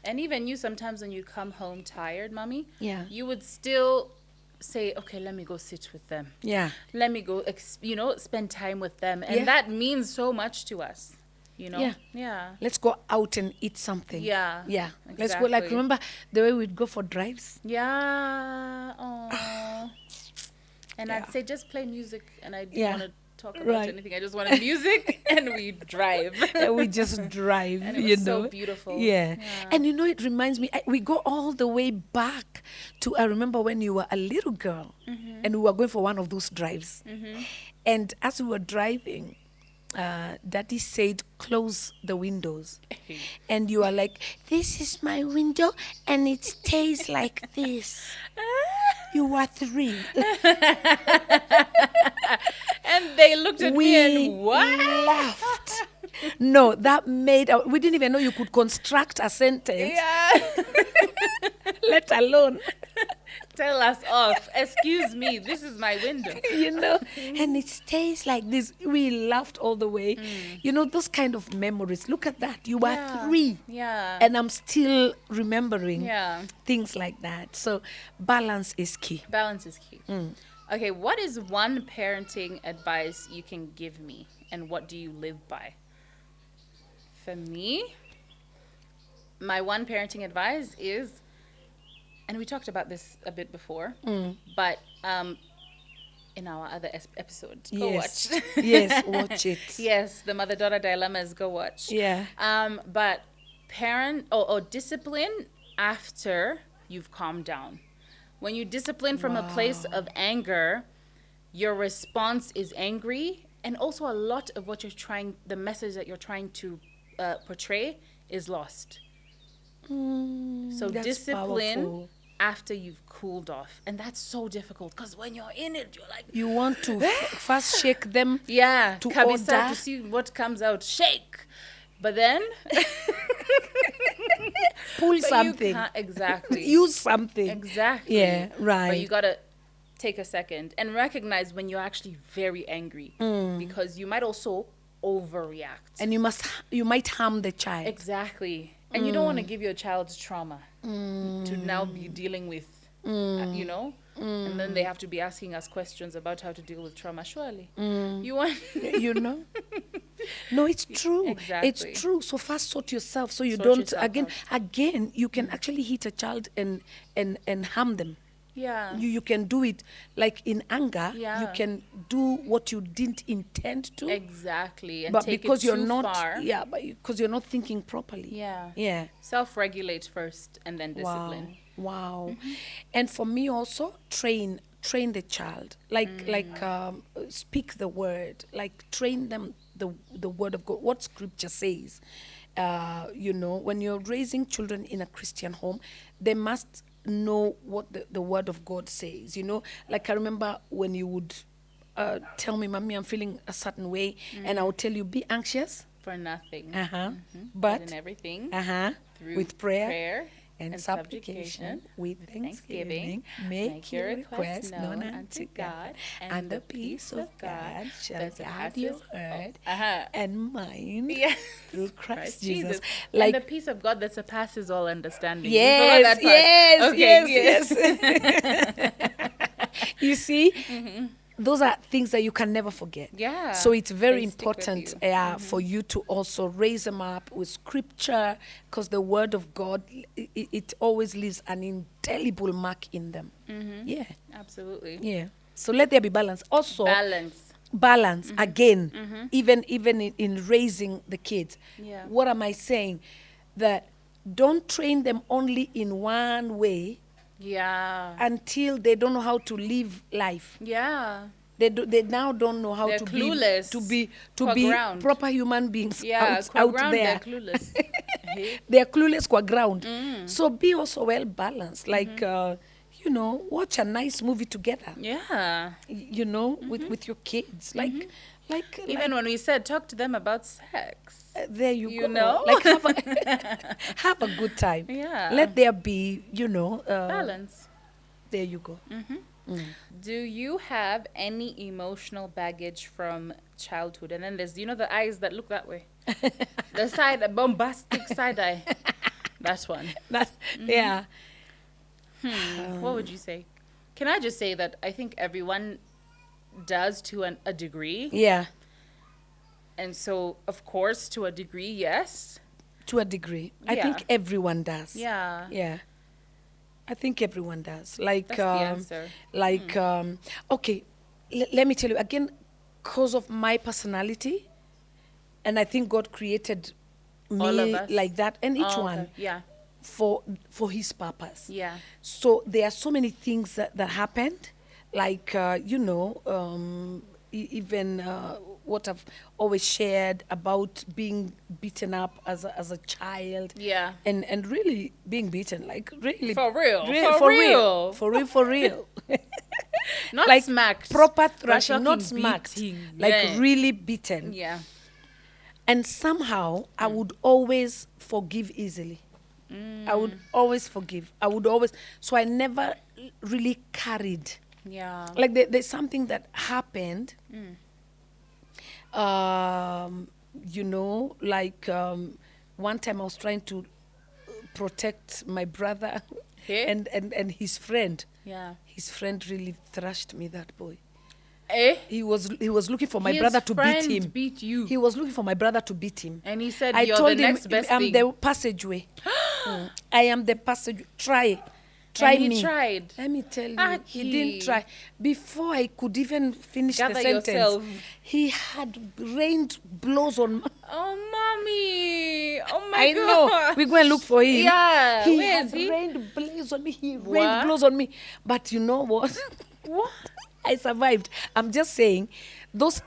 Speaker 1: And even you, sometimes when you come home tired, Mommy,
Speaker 2: Yeah.
Speaker 1: you would still say, "Okay, let me go sit with them.
Speaker 2: Yeah.
Speaker 1: Let me go, spend time with them." And
Speaker 2: Yeah.
Speaker 1: that means so much to us, you know?
Speaker 2: Yeah.
Speaker 1: Yeah.
Speaker 2: Let's go out and eat something.
Speaker 1: Yeah,
Speaker 2: Yeah. Let's go. Like
Speaker 1: exactly.
Speaker 2: remember the way we'd go for drives?
Speaker 1: Yeah. Oh. And
Speaker 2: Yeah.
Speaker 1: I'd say just play music, and I didn't
Speaker 2: Yeah.
Speaker 1: want to talk about
Speaker 2: Right.
Speaker 1: anything. I just wanted music, and we drive.
Speaker 2: And we just drive,
Speaker 1: And it
Speaker 2: you
Speaker 1: was
Speaker 2: know.
Speaker 1: so beautiful.
Speaker 2: Yeah.
Speaker 1: Yeah.
Speaker 2: And you know, it reminds me, we go all the way back to, I remember when you were a little girl and we were going for one of those drives. And as we were driving, Daddy said, close the windows. And you are like, this is my window and it stays like this. You were 3.
Speaker 1: And they looked at
Speaker 2: We
Speaker 1: me and what?
Speaker 2: laughed. No, that we didn't even know you could construct a sentence,
Speaker 1: Yeah.
Speaker 2: let alone,
Speaker 1: Tell us off. Excuse me, this is my window.
Speaker 2: and it stays like this. We laughed all the way. Those kind of memories. Look at that. You were
Speaker 1: Yeah.
Speaker 2: 3.
Speaker 1: Yeah.
Speaker 2: And I'm still remembering
Speaker 1: Yeah.
Speaker 2: things like that. So balance is key.
Speaker 1: Balance is key. Okay, what is one parenting advice you can give me, and what do you live by? For me, my one parenting advice is, and we talked about this a bit before, but in our other episode, go
Speaker 2: Yes.
Speaker 1: watch.
Speaker 2: Yes, watch it.
Speaker 1: Yes, the mother-daughter dilemmas, go watch.
Speaker 2: Yeah.
Speaker 1: But parent or discipline after you've calmed down. When you discipline from a place of anger, your response is angry, and also a lot of what the message that you're trying to portray is lost. So
Speaker 2: That's
Speaker 1: discipline
Speaker 2: powerful.
Speaker 1: after you've cooled off, and that's so difficult because when you're in it, you're like,
Speaker 2: You want to first shake them.
Speaker 1: yeah,
Speaker 2: To
Speaker 1: kabisa,
Speaker 2: order.
Speaker 1: to see what comes out, shake, but then
Speaker 2: Pull
Speaker 1: but
Speaker 2: something.
Speaker 1: you can't, exactly.
Speaker 2: Use something.
Speaker 1: Exactly.
Speaker 2: Yeah, right.
Speaker 1: But you gotta take a second and recognize when you're actually very angry, because you might also overreact.
Speaker 2: And you might harm the child.
Speaker 1: Exactly. And you don't want to give your child trauma to now be dealing with, and then they have to be asking us questions about how to deal with trauma. Surely, you want,
Speaker 2: you know No, it's true.
Speaker 1: Exactly.
Speaker 2: It's true. So first sort yourself, so you
Speaker 1: Sort
Speaker 2: don't
Speaker 1: yourself
Speaker 2: again you can actually hit a child and harm them.
Speaker 1: yeah,
Speaker 2: You can do it like in anger.
Speaker 1: Yeah.
Speaker 2: You can do what you didn't intend to.
Speaker 1: exactly, and
Speaker 2: But
Speaker 1: take
Speaker 2: because
Speaker 1: it
Speaker 2: you're
Speaker 1: too
Speaker 2: not,
Speaker 1: far.
Speaker 2: but because you're not thinking properly.
Speaker 1: Yeah.
Speaker 2: Yeah.
Speaker 1: Self-regulate first, and then discipline.
Speaker 2: Wow. And for me also, train the child. Like speak the word. Like train them the word of God. What Scripture says. When you're raising children in a Christian home, they must know what the word of God says. Like I remember when you would tell me, "Mommy, I'm feeling a certain way," and I would tell you, "Be anxious."
Speaker 1: For nothing.
Speaker 2: But
Speaker 1: in everything, through
Speaker 2: with prayer
Speaker 1: prayer
Speaker 2: and supplication, with thanksgiving, make your requests known unto God, and the peace of God shall guard your heart and mind
Speaker 1: Yeah.
Speaker 2: through Christ Jesus.
Speaker 1: And the peace of God that surpasses all understanding.
Speaker 2: Yes,
Speaker 1: You forgot that part.
Speaker 2: yes,
Speaker 1: Okay,
Speaker 2: yes. You see, those are things that you can never forget.
Speaker 1: Yeah.
Speaker 2: So it's very
Speaker 1: They stick with
Speaker 2: important
Speaker 1: you.
Speaker 2: for you to also raise them up with Scripture, because the Word of God, it always leaves an indelible mark in them. Yeah,
Speaker 1: Absolutely.
Speaker 2: yeah. So let there be balance. Also,
Speaker 1: Balance.
Speaker 2: again, even in raising the kids.
Speaker 1: Yeah.
Speaker 2: What am I saying? That don't train them only in one way
Speaker 1: Yeah.
Speaker 2: until they don't know how to live life.
Speaker 1: Yeah.
Speaker 2: They now don't know how
Speaker 1: They're
Speaker 2: to
Speaker 1: clueless.
Speaker 2: be
Speaker 1: Qua ground.
Speaker 2: proper human beings
Speaker 1: Yeah.
Speaker 2: out
Speaker 1: Ground,
Speaker 2: there.
Speaker 1: they're clueless.
Speaker 2: They're clueless qua ground. So be also well balanced. Like watch a nice movie together.
Speaker 1: Yeah.
Speaker 2: With your kids.
Speaker 1: Even when we said talk to them about sex.
Speaker 2: There you
Speaker 1: You
Speaker 2: go.
Speaker 1: know?
Speaker 2: Like have a good time.
Speaker 1: Yeah.
Speaker 2: Let there be,
Speaker 1: Balance.
Speaker 2: there you go.
Speaker 1: Do you have any emotional baggage from childhood? And then there's, the eyes that look that way. The bombastic side eye. That one.
Speaker 2: Yeah.
Speaker 1: What would you say? Can I just say that I think everyone does to a degree.
Speaker 2: Yeah.
Speaker 1: And so, of course, to a degree, yes.
Speaker 2: To a degree. I
Speaker 1: Yeah.
Speaker 2: think everyone does.
Speaker 1: Yeah.
Speaker 2: Yeah. I think everyone does. Like,
Speaker 1: That's the answer.
Speaker 2: Like, okay, let me tell you again, because of my personality, and I think God created
Speaker 1: All of
Speaker 2: me
Speaker 1: us.
Speaker 2: like that, and each
Speaker 1: Oh,
Speaker 2: one
Speaker 1: okay. Yeah.
Speaker 2: for His purpose.
Speaker 1: Yeah.
Speaker 2: So there are so many things that happened, like even what I've always shared about being beaten up as a child.
Speaker 1: Yeah.
Speaker 2: And really being beaten, like really
Speaker 1: For real.
Speaker 2: for real.
Speaker 1: Not
Speaker 2: like
Speaker 1: smacked.
Speaker 2: proper
Speaker 1: We're
Speaker 2: thrashing, not
Speaker 1: talking
Speaker 2: smacked,
Speaker 1: beating.
Speaker 2: like
Speaker 1: Yeah.
Speaker 2: really beaten.
Speaker 1: Yeah.
Speaker 2: And somehow I would always forgive easily. I would always forgive. I would always. So I never really carried.
Speaker 1: Yeah.
Speaker 2: Like there's something that happened. You know, like one time I was trying to protect my brother
Speaker 1: Hey?
Speaker 2: and his friend.
Speaker 1: Yeah.
Speaker 2: His friend really thrashed me, that boy.
Speaker 1: Eh?
Speaker 2: He was looking for my
Speaker 1: His
Speaker 2: brother to beat
Speaker 1: friend
Speaker 2: him.
Speaker 1: beat you.
Speaker 2: He was looking for my brother to beat him.
Speaker 1: And he said,
Speaker 2: I
Speaker 1: you're
Speaker 2: told
Speaker 1: the
Speaker 2: him,
Speaker 1: next best
Speaker 2: I'm
Speaker 1: thing.
Speaker 2: the passageway. I am the passageway. Try
Speaker 1: And he
Speaker 2: me.
Speaker 1: tried.
Speaker 2: Let me tell you, he
Speaker 1: Aki.
Speaker 2: didn't try. Before I could even finish
Speaker 1: Gather
Speaker 2: the sentence,
Speaker 1: yourself.
Speaker 2: he had rained blows on my...
Speaker 1: Oh, mommy. Oh, my
Speaker 2: I
Speaker 1: God.
Speaker 2: know. We go and look for him.
Speaker 1: Yeah.
Speaker 2: He
Speaker 1: Where
Speaker 2: had
Speaker 1: is he?
Speaker 2: rained blows on me. He
Speaker 1: What?
Speaker 2: rained blows on me. But you know what?
Speaker 1: What?
Speaker 2: I survived. I'm just saying, those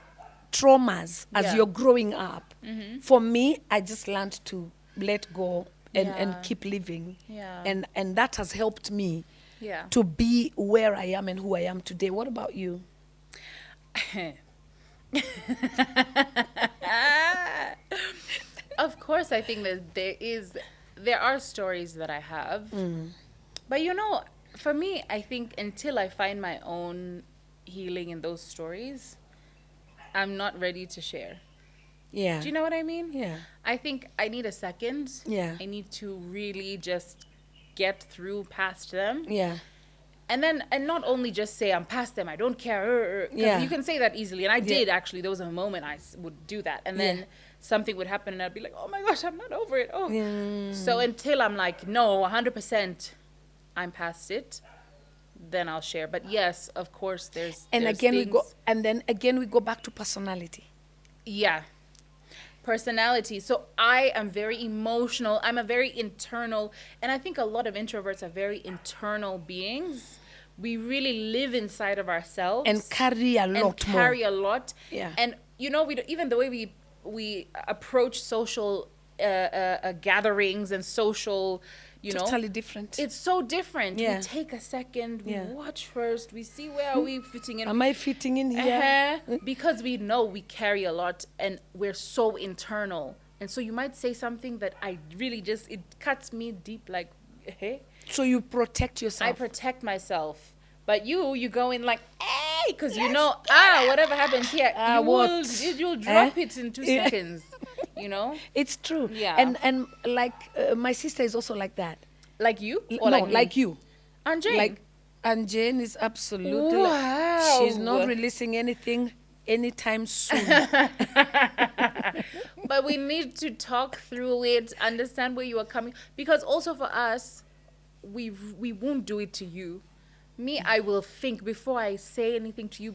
Speaker 2: traumas as
Speaker 1: Yeah.
Speaker 2: you're growing up, for me, I just learned to let go and
Speaker 1: Yeah.
Speaker 2: keep living.
Speaker 1: Yeah.
Speaker 2: And that has helped me
Speaker 1: Yeah.
Speaker 2: to be where I am and who I am today. What about you?
Speaker 1: Of course, I think that there are stories that I have. But you know, for me, I think until I find my own healing in those stories, I'm not ready to share.
Speaker 2: Yeah.
Speaker 1: Do you know what I mean?
Speaker 2: Yeah.
Speaker 1: I think I need a second.
Speaker 2: Yeah.
Speaker 1: I need to really just get through past them.
Speaker 2: Yeah.
Speaker 1: And not only just say I'm past them, I don't care. 'Cause
Speaker 2: Yeah.
Speaker 1: you can say that easily. And I
Speaker 2: Yeah.
Speaker 1: did actually. There was a moment would do that. And then
Speaker 2: Yeah.
Speaker 1: something would happen and I'd be like, oh my gosh, I'm not over it. Oh.
Speaker 2: Mm.
Speaker 1: So until I'm like, no, 100% I'm past it, then I'll share. But yes, of course, there's
Speaker 2: And
Speaker 1: there's
Speaker 2: again
Speaker 1: things.
Speaker 2: we go back to personality.
Speaker 1: Yeah. Personality. So I am very emotional. I'm a very internal, and I think a lot of introverts are very internal beings. We really live inside of ourselves
Speaker 2: And carry a lot
Speaker 1: carry
Speaker 2: more.
Speaker 1: a lot.
Speaker 2: Yeah.
Speaker 1: And you know, even the way we approach social gatherings and social, you know,
Speaker 2: Totally different.
Speaker 1: it's so different.
Speaker 2: Yeah.
Speaker 1: We take a second, we
Speaker 2: Yeah.
Speaker 1: watch first, we see where are we fitting in.
Speaker 2: Am I fitting in here?
Speaker 1: Because we know we carry a lot and we're so internal. And so you might say something that I really it cuts me deep like, hey.
Speaker 2: So you protect yourself.
Speaker 1: I protect myself. But you go in like, hey, because you know, whatever happens here, you'll drop it in 2
Speaker 2: Yeah.
Speaker 1: seconds, you know?
Speaker 2: It's true.
Speaker 1: Yeah.
Speaker 2: And like my sister is also like that.
Speaker 1: Like you?
Speaker 2: No,
Speaker 1: Or like me?
Speaker 2: like you.
Speaker 1: And Jane?
Speaker 2: Like, and Jane is absolutely
Speaker 1: Wow.
Speaker 2: she's not releasing anything anytime soon.
Speaker 1: But we need to talk through it, understand where you are coming. Because also for us, we won't do it to you. Me, I will think before I say anything to you,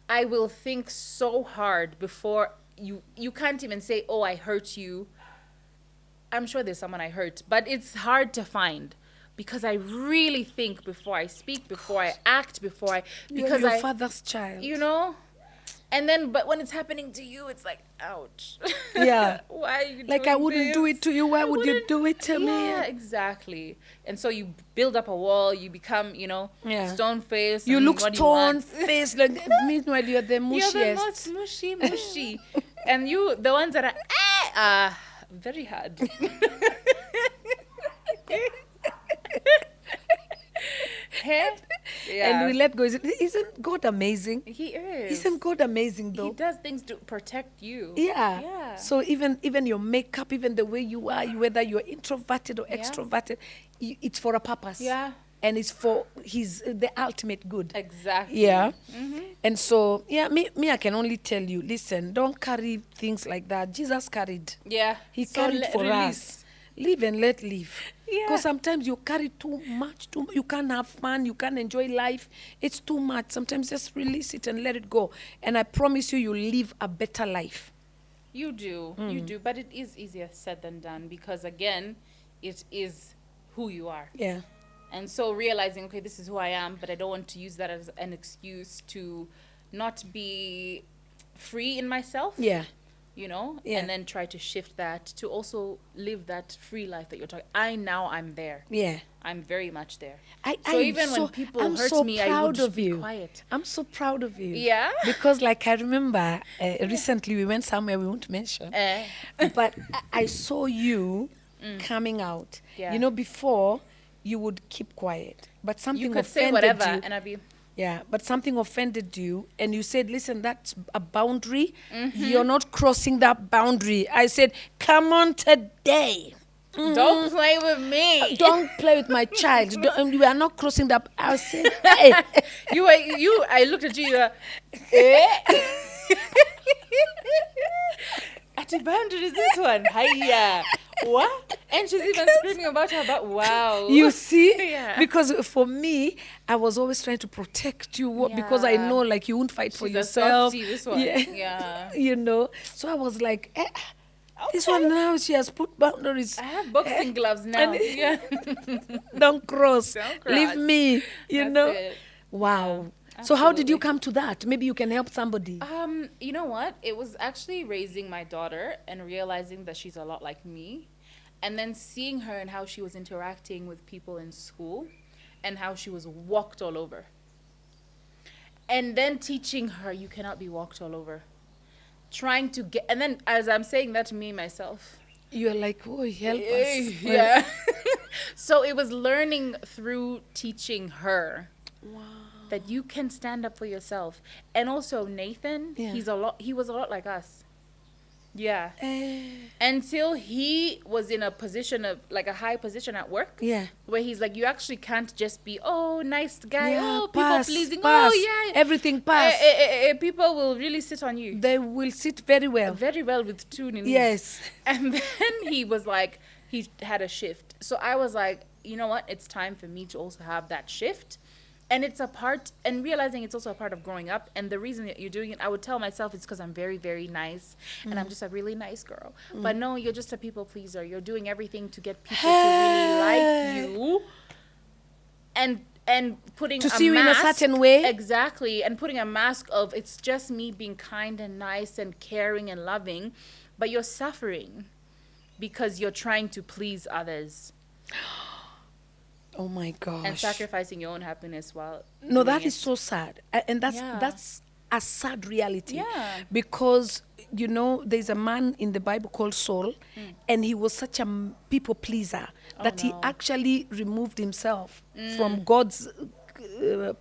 Speaker 1: I will think so hard before you can't even say, oh, I hurt you. I'm sure there's someone I hurt, but it's hard to find because I really think before I speak, before I act,
Speaker 2: You're your father's child.
Speaker 1: you know? And then, but when it's happening to you, it's like, ouch.
Speaker 2: Yeah.
Speaker 1: Why are you
Speaker 2: Like
Speaker 1: doing
Speaker 2: I wouldn't do
Speaker 1: this?
Speaker 2: it to you. Why
Speaker 1: I
Speaker 2: would you
Speaker 1: wouldn't-
Speaker 2: do it to me?
Speaker 1: Yeah, exactly. And so you build up a wall. You become, you know,
Speaker 2: Yeah.
Speaker 1: stone faced.
Speaker 2: You look
Speaker 1: what do
Speaker 2: stone
Speaker 1: want?
Speaker 2: faced. Like, meanwhile, you're the mushiest.
Speaker 1: You're the most mushy. And you, the ones that are very hard. Hey? Yeah.
Speaker 2: And we let go. Isn't God amazing?
Speaker 1: He is.
Speaker 2: Isn't God amazing though?
Speaker 1: He does things to protect you.
Speaker 2: Yeah.
Speaker 1: Yeah.
Speaker 2: So even your makeup, even the way you are, whether you're introverted or
Speaker 1: Yeah.
Speaker 2: extroverted, it's for a purpose.
Speaker 1: Yeah.
Speaker 2: And it's for the ultimate good.
Speaker 1: Exactly.
Speaker 2: Yeah.
Speaker 1: Mm-hmm.
Speaker 2: And so, yeah, me, I can only tell you, listen, don't carry things like that. Jesus carried.
Speaker 1: Yeah.
Speaker 2: He
Speaker 1: So
Speaker 2: carried for
Speaker 1: release.
Speaker 2: us. Live and let live.
Speaker 1: Yeah.
Speaker 2: Because sometimes you carry too much. You can't have fun. You can't enjoy life. It's too much. Sometimes just release it and let it go. And I promise you'll live a better life.
Speaker 1: You do. You do. But it is easier said than done because, again, it is who you are.
Speaker 2: Yeah.
Speaker 1: And so realizing, okay, this is who I am, but I don't want to use that as an excuse to not be free in myself.
Speaker 2: Yeah. Yeah.
Speaker 1: and then try to shift that to also live that free life that you're talking. I'm there.
Speaker 2: Yeah.
Speaker 1: I'm very much there.
Speaker 2: I
Speaker 1: So
Speaker 2: I'm
Speaker 1: even when
Speaker 2: so
Speaker 1: people
Speaker 2: I'm
Speaker 1: hurt
Speaker 2: so
Speaker 1: me, I would
Speaker 2: proud
Speaker 1: just
Speaker 2: of
Speaker 1: be
Speaker 2: you.
Speaker 1: quiet.
Speaker 2: I'm so proud of you.
Speaker 1: Yeah.
Speaker 2: Because like I remember recently we went somewhere we won't mention, but I saw you coming out.
Speaker 1: Yeah.
Speaker 2: You know, before you would keep quiet, but
Speaker 1: You
Speaker 2: something
Speaker 1: could say
Speaker 2: offended
Speaker 1: whatever,
Speaker 2: you.
Speaker 1: and I'd be,
Speaker 2: Yeah, but something offended you, and you said, "Listen, that's a boundary. You're not crossing that boundary." I said, "Come on today."
Speaker 1: don't play with me.
Speaker 2: Don't play with my child. We are not crossing that. I said, "Hey."
Speaker 1: I looked at you. You were, eh? At the boundary is this one. Hiya. What? And she's even screaming about her. But wow.
Speaker 2: You see?
Speaker 1: Yeah.
Speaker 2: Because for me, I was always trying to protect you because I
Speaker 1: Yeah.
Speaker 2: know like you won't fight for
Speaker 1: She's a
Speaker 2: yourself.
Speaker 1: softie, this one. Yeah.
Speaker 2: You know? So I was like, this one now, she has put boundaries.
Speaker 1: I have boxing gloves now.
Speaker 2: and-
Speaker 1: Yeah.
Speaker 2: Don't cross.
Speaker 1: Don't
Speaker 2: Leave
Speaker 1: cross.
Speaker 2: me. You
Speaker 1: That's
Speaker 2: know?
Speaker 1: it.
Speaker 2: Wow.
Speaker 1: Yeah,
Speaker 2: So how did you
Speaker 1: absolutely.
Speaker 2: come to that? Maybe you can help somebody.
Speaker 1: You know what? It was actually raising my daughter and realizing that she's a lot like me. And then seeing her and how she was interacting with people in school and how she was walked all over. And then teaching her you cannot be walked all over. Trying to get, and then as I'm saying that to me myself.
Speaker 2: You're like, oh, help us.
Speaker 1: Yeah. So it was learning through teaching her.
Speaker 2: Wow.
Speaker 1: That you can stand up for yourself. And also Nathan,
Speaker 2: Yeah.
Speaker 1: he was a lot like us. Yeah.
Speaker 2: Eh,
Speaker 1: Until he was in a position of like a high position at work.
Speaker 2: yeah.
Speaker 1: Where he's like, you actually can't just be, oh, nice guy,
Speaker 2: Yeah,
Speaker 1: oh, people
Speaker 2: pass,
Speaker 1: pleasing,
Speaker 2: pass.
Speaker 1: oh yeah.
Speaker 2: Everything pass.
Speaker 1: People will really sit on you.
Speaker 2: They will sit very well.
Speaker 1: Very well with tuning.
Speaker 2: Yes.
Speaker 1: And then he was like, he had a shift. So I was like, you know what? It's time for me to also have that shift. And it's a part, and realizing it's also a part of growing up. And the reason that you're doing it, I would tell myself it's because I'm very, very nice. And I'm just a really nice girl. But no, you're just a people pleaser. You're doing everything to get people to really like you. And putting
Speaker 2: To
Speaker 1: a
Speaker 2: see you in a
Speaker 1: mask-
Speaker 2: certain way.
Speaker 1: Exactly. And putting a mask of it's just me being kind and nice and caring and loving. But you're suffering because you're trying to please others.
Speaker 2: Oh my gosh.
Speaker 1: And sacrificing your own happiness while
Speaker 2: No,
Speaker 1: doing
Speaker 2: that
Speaker 1: it.
Speaker 2: is so sad. And
Speaker 1: Yeah.
Speaker 2: that's a sad reality.
Speaker 1: Yeah.
Speaker 2: Because, you know, there's a man in the Bible called Saul, and he was such a people pleaser that he
Speaker 1: no.
Speaker 2: actually removed himself from God's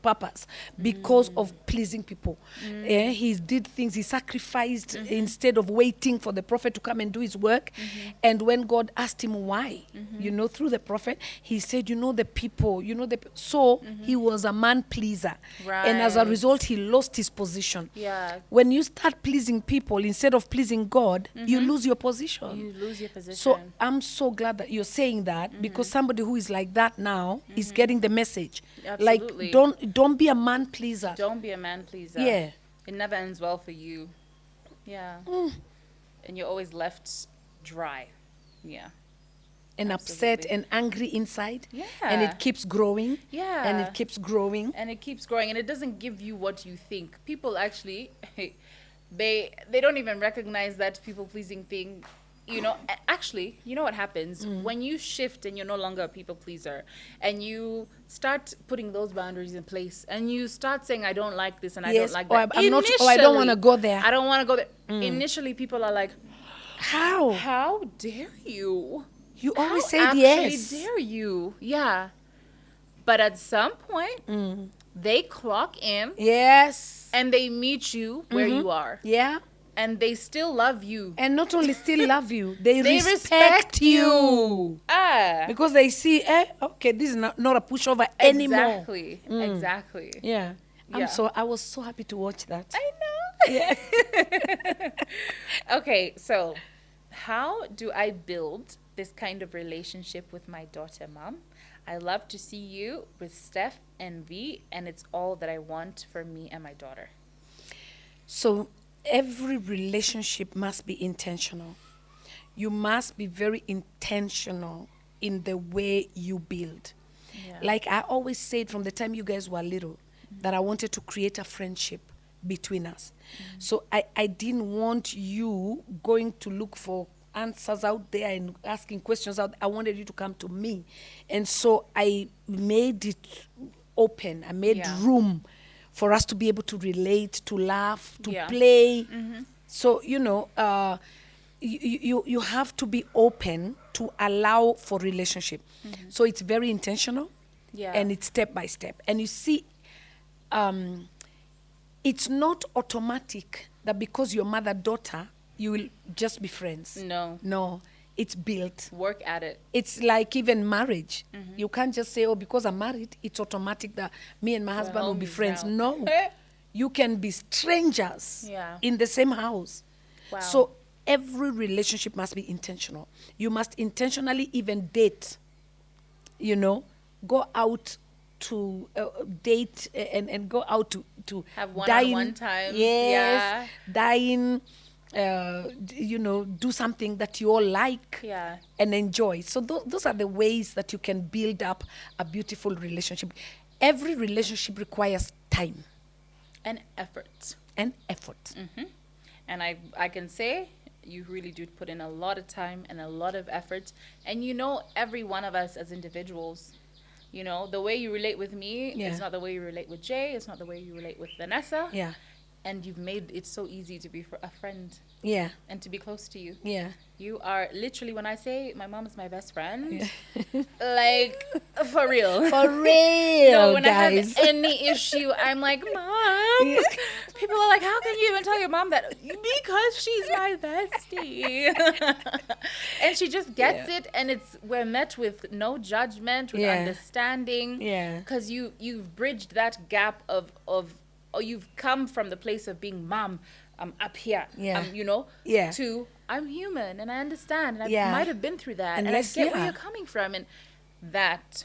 Speaker 2: purpose because of pleasing people. He did things, he sacrificed instead of waiting for the prophet to come and do his work. And when God asked him why, you know, through the prophet, he said, you know, the people, so he was a man pleaser. And as a
Speaker 1: Right.
Speaker 2: result, he lost his position.
Speaker 1: Yeah.
Speaker 2: When you start pleasing people instead of pleasing God, you lose your position.
Speaker 1: You lose your position.
Speaker 2: So I'm so glad that you're saying that because somebody who is like that now is getting the message.
Speaker 1: Absolutely.
Speaker 2: Like don't be a man pleaser.
Speaker 1: Don't be a man pleaser.
Speaker 2: Yeah.
Speaker 1: It never ends well for you. Yeah. And you're always left dry. Yeah.
Speaker 2: And upset
Speaker 1: Absolutely.
Speaker 2: and angry inside.
Speaker 1: Yeah.
Speaker 2: And it keeps growing.
Speaker 1: Yeah.
Speaker 2: And it keeps growing.
Speaker 1: And it keeps growing, and it doesn't give you what you think. People actually, they don't even recognize that people pleasing thing. You know, actually, you know what happens when you shift and you're no longer a people pleaser, and you start putting those boundaries in place, and you start saying, "I don't like this," and I
Speaker 2: Yes,
Speaker 1: don't like
Speaker 2: or
Speaker 1: that.
Speaker 2: I'm not, or I don't want to go there.
Speaker 1: I don't want to go there. Initially, people are like,
Speaker 2: How?
Speaker 1: "How dare you?"
Speaker 2: You always
Speaker 1: How
Speaker 2: said
Speaker 1: actually
Speaker 2: yes.
Speaker 1: dare you? Yeah. But at some point, they clock in
Speaker 2: Yes.
Speaker 1: and they meet you where you are.
Speaker 2: Yeah.
Speaker 1: And they still love you.
Speaker 2: And not only still love you, they,
Speaker 1: They
Speaker 2: respect you.
Speaker 1: Ah.
Speaker 2: Because they see, okay, this is not a pushover anymore.
Speaker 1: Exactly. Exactly.
Speaker 2: Yeah.
Speaker 1: Yeah.
Speaker 2: I was so happy to watch that.
Speaker 1: I know.
Speaker 2: Yeah.
Speaker 1: Okay, so how do I build this kind of relationship with my daughter, Mom? I love to see you with Steph and V, and it's all that I want for me and my daughter.
Speaker 2: So every relationship must be intentional. You must be very intentional in the way you build.
Speaker 1: Yeah.
Speaker 2: Like I always said from the time you guys were little, that I wanted to create a friendship between us. So I didn't want you going to look for answers out there and asking questions out. I wanted you to come to me. And so I made it open. I made
Speaker 1: Yeah.
Speaker 2: room for us to be able to relate, to laugh, to
Speaker 1: Yeah.
Speaker 2: play. So, you have to be open to allow for relationship. So it's very intentional.
Speaker 1: Yeah.
Speaker 2: And it's step by step. And you see, it's not automatic that because you're mother-daughter, you will just be friends.
Speaker 1: No.
Speaker 2: No, it's built.
Speaker 1: Work at it.
Speaker 2: It's like even marriage. You can't just say, oh, because I'm married, it's automatic that me and my husband will be
Speaker 1: homies
Speaker 2: friends.
Speaker 1: now.
Speaker 2: No. You can be strangers
Speaker 1: Yeah.
Speaker 2: in the same house.
Speaker 1: Wow.
Speaker 2: So every relationship must be intentional. You must intentionally even date, go out to date and go out to
Speaker 1: Have
Speaker 2: dine.
Speaker 1: one-on-one times.
Speaker 2: Yes, dine, do something that you all like
Speaker 1: Yeah.
Speaker 2: and enjoy. So those are the ways that you can build up a beautiful relationship. Every relationship requires time
Speaker 1: And effort.
Speaker 2: and effort.
Speaker 1: And I can say you really do put in a lot of time and a lot of effort. And every one of us as individuals, the way you relate with me
Speaker 2: Yeah.
Speaker 1: is not the way you relate with Jay. It's not the way you relate with Vanessa.
Speaker 2: Yeah,
Speaker 1: And you've made it so easy to be a friend
Speaker 2: yeah,
Speaker 1: and to be close to you.
Speaker 2: yeah.
Speaker 1: You are literally, when I say my mom is my best friend, like, for real.
Speaker 2: For real,
Speaker 1: So when
Speaker 2: guys.
Speaker 1: I have any issue, I'm like, Mom.
Speaker 2: Yeah.
Speaker 1: People are like, how can you even tell your mom that? Because she's my bestie. And she just gets it, and we're met with no judgment, with understanding.
Speaker 2: Yeah.
Speaker 1: Because you've bridged that gap of or you've come from the place of being mom, I'm up here,
Speaker 2: Yeah.
Speaker 1: Yeah. To I'm human and I understand, and I
Speaker 2: Yeah.
Speaker 1: might have been through that, and I get where you're coming from, and that,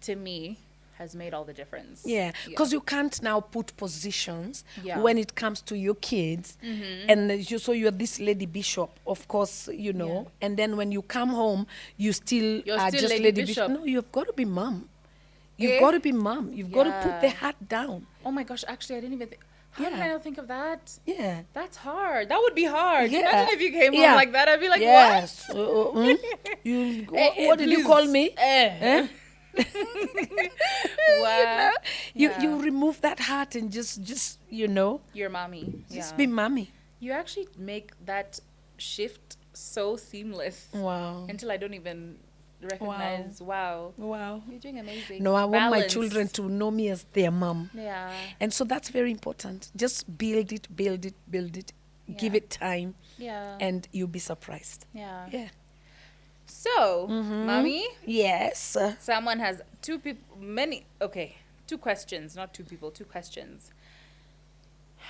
Speaker 1: to me, has made all the difference.
Speaker 2: Yeah, because you can't now put positions
Speaker 1: Yeah.
Speaker 2: when it comes to your kids, and so you're this lady bishop, of course,
Speaker 1: Yeah.
Speaker 2: and then when you come home, you're
Speaker 1: still
Speaker 2: just
Speaker 1: Lady
Speaker 2: lady
Speaker 1: Bishop.
Speaker 2: bishop. No, you've got to be mom. You've
Speaker 1: Eh?
Speaker 2: got to be mom. You've got to put the
Speaker 1: Yeah.
Speaker 2: hat down.
Speaker 1: Oh my gosh, actually, I didn't even think. How did
Speaker 2: Yeah.
Speaker 1: I not think of that?
Speaker 2: Yeah.
Speaker 1: That's hard. That would be hard.
Speaker 2: Yeah.
Speaker 1: Imagine if you came home
Speaker 2: Yeah.
Speaker 1: like that. I'd be like,
Speaker 2: Yes.
Speaker 1: what?
Speaker 2: What did you
Speaker 1: Please.
Speaker 2: call me?
Speaker 1: Eh. Wow.
Speaker 2: You
Speaker 1: Yeah.
Speaker 2: remove that hat and just
Speaker 1: Your mommy.
Speaker 2: just
Speaker 1: Yeah.
Speaker 2: be mommy.
Speaker 1: You actually make that shift so seamless
Speaker 2: Wow.
Speaker 1: until I don't even recognize. Wow.
Speaker 2: Wow.
Speaker 1: You're doing amazing.
Speaker 2: No, I want my
Speaker 1: Balance.
Speaker 2: children to know me as their mom.
Speaker 1: Yeah.
Speaker 2: And so that's very important. Just build it, give
Speaker 1: Yeah.
Speaker 2: it time,
Speaker 1: Yeah.
Speaker 2: and you'll be surprised.
Speaker 1: Yeah.
Speaker 2: Yeah.
Speaker 1: So, mommy,
Speaker 2: Yes.
Speaker 1: someone has two questions, not two people, two questions.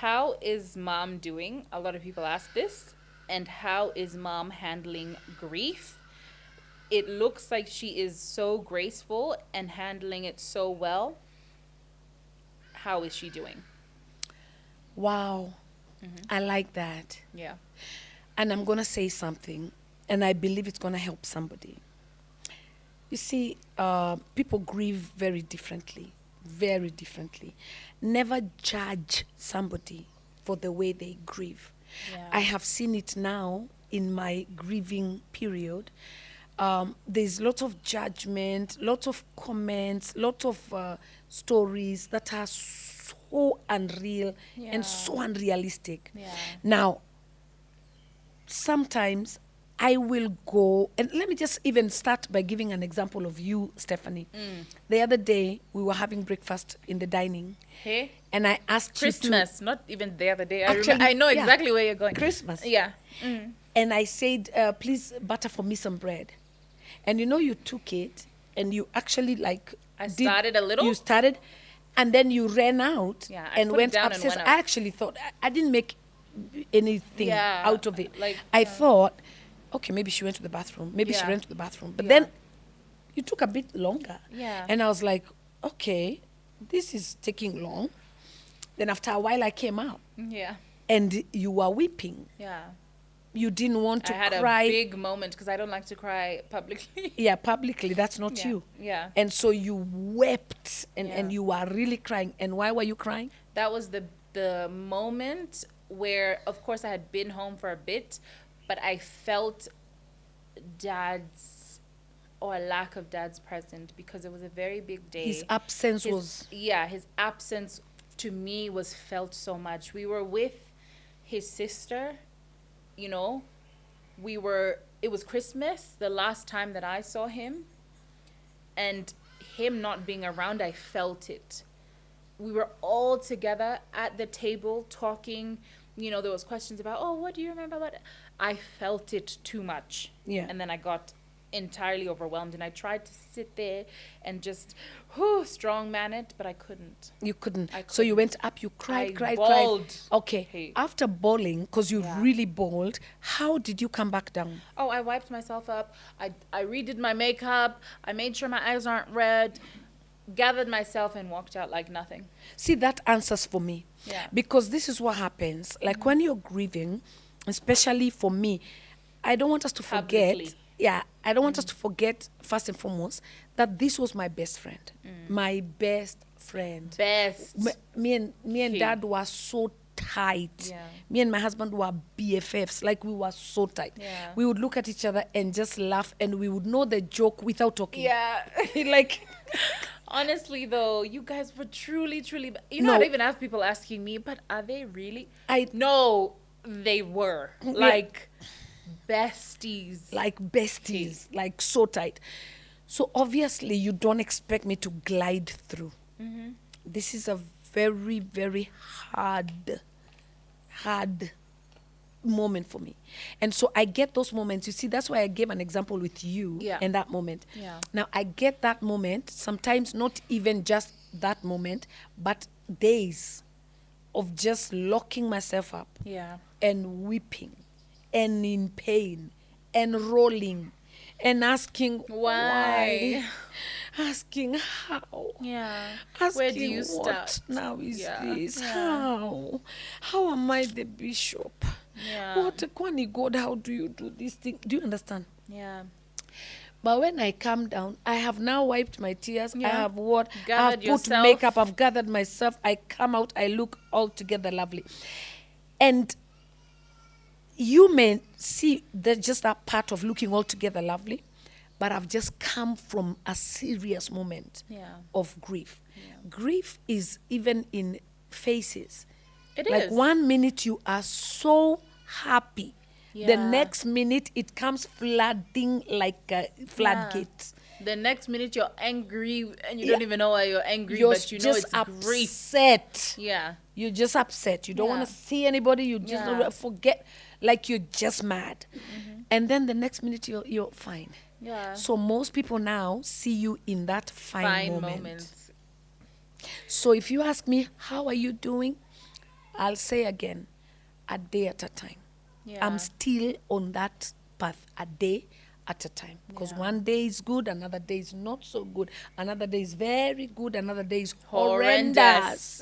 Speaker 1: How is mom doing? A lot of people ask this. And how is mom handling grief? It looks like she is so graceful and handling it so well. How is she doing?
Speaker 2: Wow. I like that.
Speaker 1: Yeah.
Speaker 2: And I'm going to say something, and I believe it's going to help somebody. You see, people grieve very differently. Very differently. Never judge somebody for the way they grieve.
Speaker 1: Yeah.
Speaker 2: I have seen it now in my grieving period. There's lots of judgment, lots of comments, lots of stories that are so unreal
Speaker 1: Yeah.
Speaker 2: and so unrealistic.
Speaker 1: Yeah.
Speaker 2: Now, sometimes I will go, and let me just even start by giving an example of you, Stephanie. The other day, we were having breakfast in the dining,
Speaker 1: Hey,
Speaker 2: and I asked
Speaker 1: Christmas, not even the other day.
Speaker 2: Actually,
Speaker 1: I know
Speaker 2: yeah.
Speaker 1: exactly where you're going.
Speaker 2: Christmas.
Speaker 1: Yeah.
Speaker 2: you, and I said, please butter for me some bread. And you took it, and you actually
Speaker 1: I started a little?
Speaker 2: You started, and then you ran out
Speaker 1: Yeah, I
Speaker 2: and
Speaker 1: put it
Speaker 2: went
Speaker 1: down and
Speaker 2: upstairs.
Speaker 1: went
Speaker 2: I
Speaker 1: out.
Speaker 2: actually thought, I didn't make anything
Speaker 1: Yeah,
Speaker 2: out of it.
Speaker 1: like,
Speaker 2: I
Speaker 1: yeah.
Speaker 2: thought, okay, maybe she went to the bathroom. Maybe she
Speaker 1: Yeah.
Speaker 2: ran to the bathroom. But
Speaker 1: Yeah.
Speaker 2: then you took a bit longer.
Speaker 1: Yeah.
Speaker 2: And I was like, okay, this is taking long. Then after a while, I came out,
Speaker 1: Yeah.
Speaker 2: and you were weeping.
Speaker 1: Yeah.
Speaker 2: You didn't want to
Speaker 1: I had
Speaker 2: cry.
Speaker 1: a big moment because I don't like to cry publicly.
Speaker 2: Yeah, publicly, that's not
Speaker 1: Yeah,
Speaker 2: you.
Speaker 1: yeah.
Speaker 2: And so you wept, and
Speaker 1: Yeah.
Speaker 2: you were really crying. And why were you crying?
Speaker 1: That was the the moment where, of course, I had been home for a bit, but I felt dad's or lack of dad's presence because it was a very big day.
Speaker 2: His absence was...
Speaker 1: Yeah, his absence to me was felt so much. We were with his sister, you know. It was Christmas, the last time that I saw him, and him not being around, I felt it. We were all together at the table talking. You know, there was questions about, oh, what do you remember about it? I felt it too much.
Speaker 2: Yeah.
Speaker 1: And then I got entirely overwhelmed, and I tried to sit there and just strong man it, but I couldn't.
Speaker 2: You couldn't.
Speaker 1: I
Speaker 2: So you
Speaker 1: couldn't.
Speaker 2: went up, you cried,
Speaker 1: I
Speaker 2: cried.
Speaker 1: bawled.
Speaker 2: Okay.
Speaker 1: Hey.
Speaker 2: After bawling, because you
Speaker 1: Yeah.
Speaker 2: really bawled, how did you come back down?
Speaker 1: Oh, I wiped myself up. I redid my makeup. I made sure my eyes aren't red. Gathered myself and walked out like nothing.
Speaker 2: See, that answers for me.
Speaker 1: Yeah.
Speaker 2: Because this is what happens. Like when you're grieving, especially for me, I don't want us to forget.
Speaker 1: Publicly.
Speaker 2: Yeah, I don't want us to forget, first and foremost, that this was my best friend. My best friend.
Speaker 1: Best.
Speaker 2: Me and
Speaker 1: Okay.
Speaker 2: dad were so tight.
Speaker 1: Yeah.
Speaker 2: Me and my husband were BFFs. Like we were so tight.
Speaker 1: Yeah.
Speaker 2: We would look at each other and just laugh, and we would know the joke without talking.
Speaker 1: Yeah.
Speaker 2: Like...
Speaker 1: Honestly, though, you guys were truly, truly... You
Speaker 2: No.
Speaker 1: know, I even have people asking me, but are they really?
Speaker 2: I-
Speaker 1: No, they were. Like, besties.
Speaker 2: like besties, like so tight. So obviously you don't expect me to glide through. This is a very, very hard moment for me. And so I get those moments. You see, that's why I gave an example with you
Speaker 1: Yeah.
Speaker 2: and that moment.
Speaker 1: Yeah.
Speaker 2: Now I get that moment, sometimes not even just that moment, but days of just locking myself up
Speaker 1: Yeah.
Speaker 2: and weeping and in pain and rolling and asking
Speaker 1: Why?
Speaker 2: asking how,
Speaker 1: Yeah.
Speaker 2: asking
Speaker 1: Where do you
Speaker 2: what
Speaker 1: start?
Speaker 2: now is
Speaker 1: Yeah.
Speaker 2: this,
Speaker 1: Yeah.
Speaker 2: how am I the bishop,
Speaker 1: Yeah.
Speaker 2: what, Kwani God, how do you do this thing? Do you understand?
Speaker 1: Yeah.
Speaker 2: But when I calm down, I have now wiped my tears. I
Speaker 1: Yeah.
Speaker 2: have what?
Speaker 1: Gathered
Speaker 2: I've put
Speaker 1: yourself.
Speaker 2: makeup. I've gathered myself. I come out. I look altogether lovely. And you may see that just that part of looking altogether lovely, but I've just come from a serious moment
Speaker 1: Yeah.
Speaker 2: of grief.
Speaker 1: Yeah.
Speaker 2: Grief is even in faces.
Speaker 1: It
Speaker 2: Like
Speaker 1: is.
Speaker 2: 1 minute you are so happy. The
Speaker 1: Yeah.
Speaker 2: next minute it comes flooding like a floodgate.
Speaker 1: The next minute you're angry and you
Speaker 2: Yeah.
Speaker 1: don't even know why you're angry,
Speaker 2: You're
Speaker 1: but you know
Speaker 2: just
Speaker 1: it's grief.
Speaker 2: upset.
Speaker 1: Yeah.
Speaker 2: You're just upset. You don't
Speaker 1: Yeah.
Speaker 2: want to see anybody. You just
Speaker 1: Yeah.
Speaker 2: don't forget, like you're just mad. And then the next minute you're fine.
Speaker 1: Yeah.
Speaker 2: So most people now see you in that fine,
Speaker 1: Fine
Speaker 2: moment.
Speaker 1: moments.
Speaker 2: So if you ask me, how are you doing? I'll say again, a day at a time.
Speaker 1: Yeah.
Speaker 2: I'm still on that path, a day at a time. Because
Speaker 1: Yeah.
Speaker 2: one day is good, another day is not so good, another day is very good, another day is
Speaker 1: Horrendous.
Speaker 2: horrendous.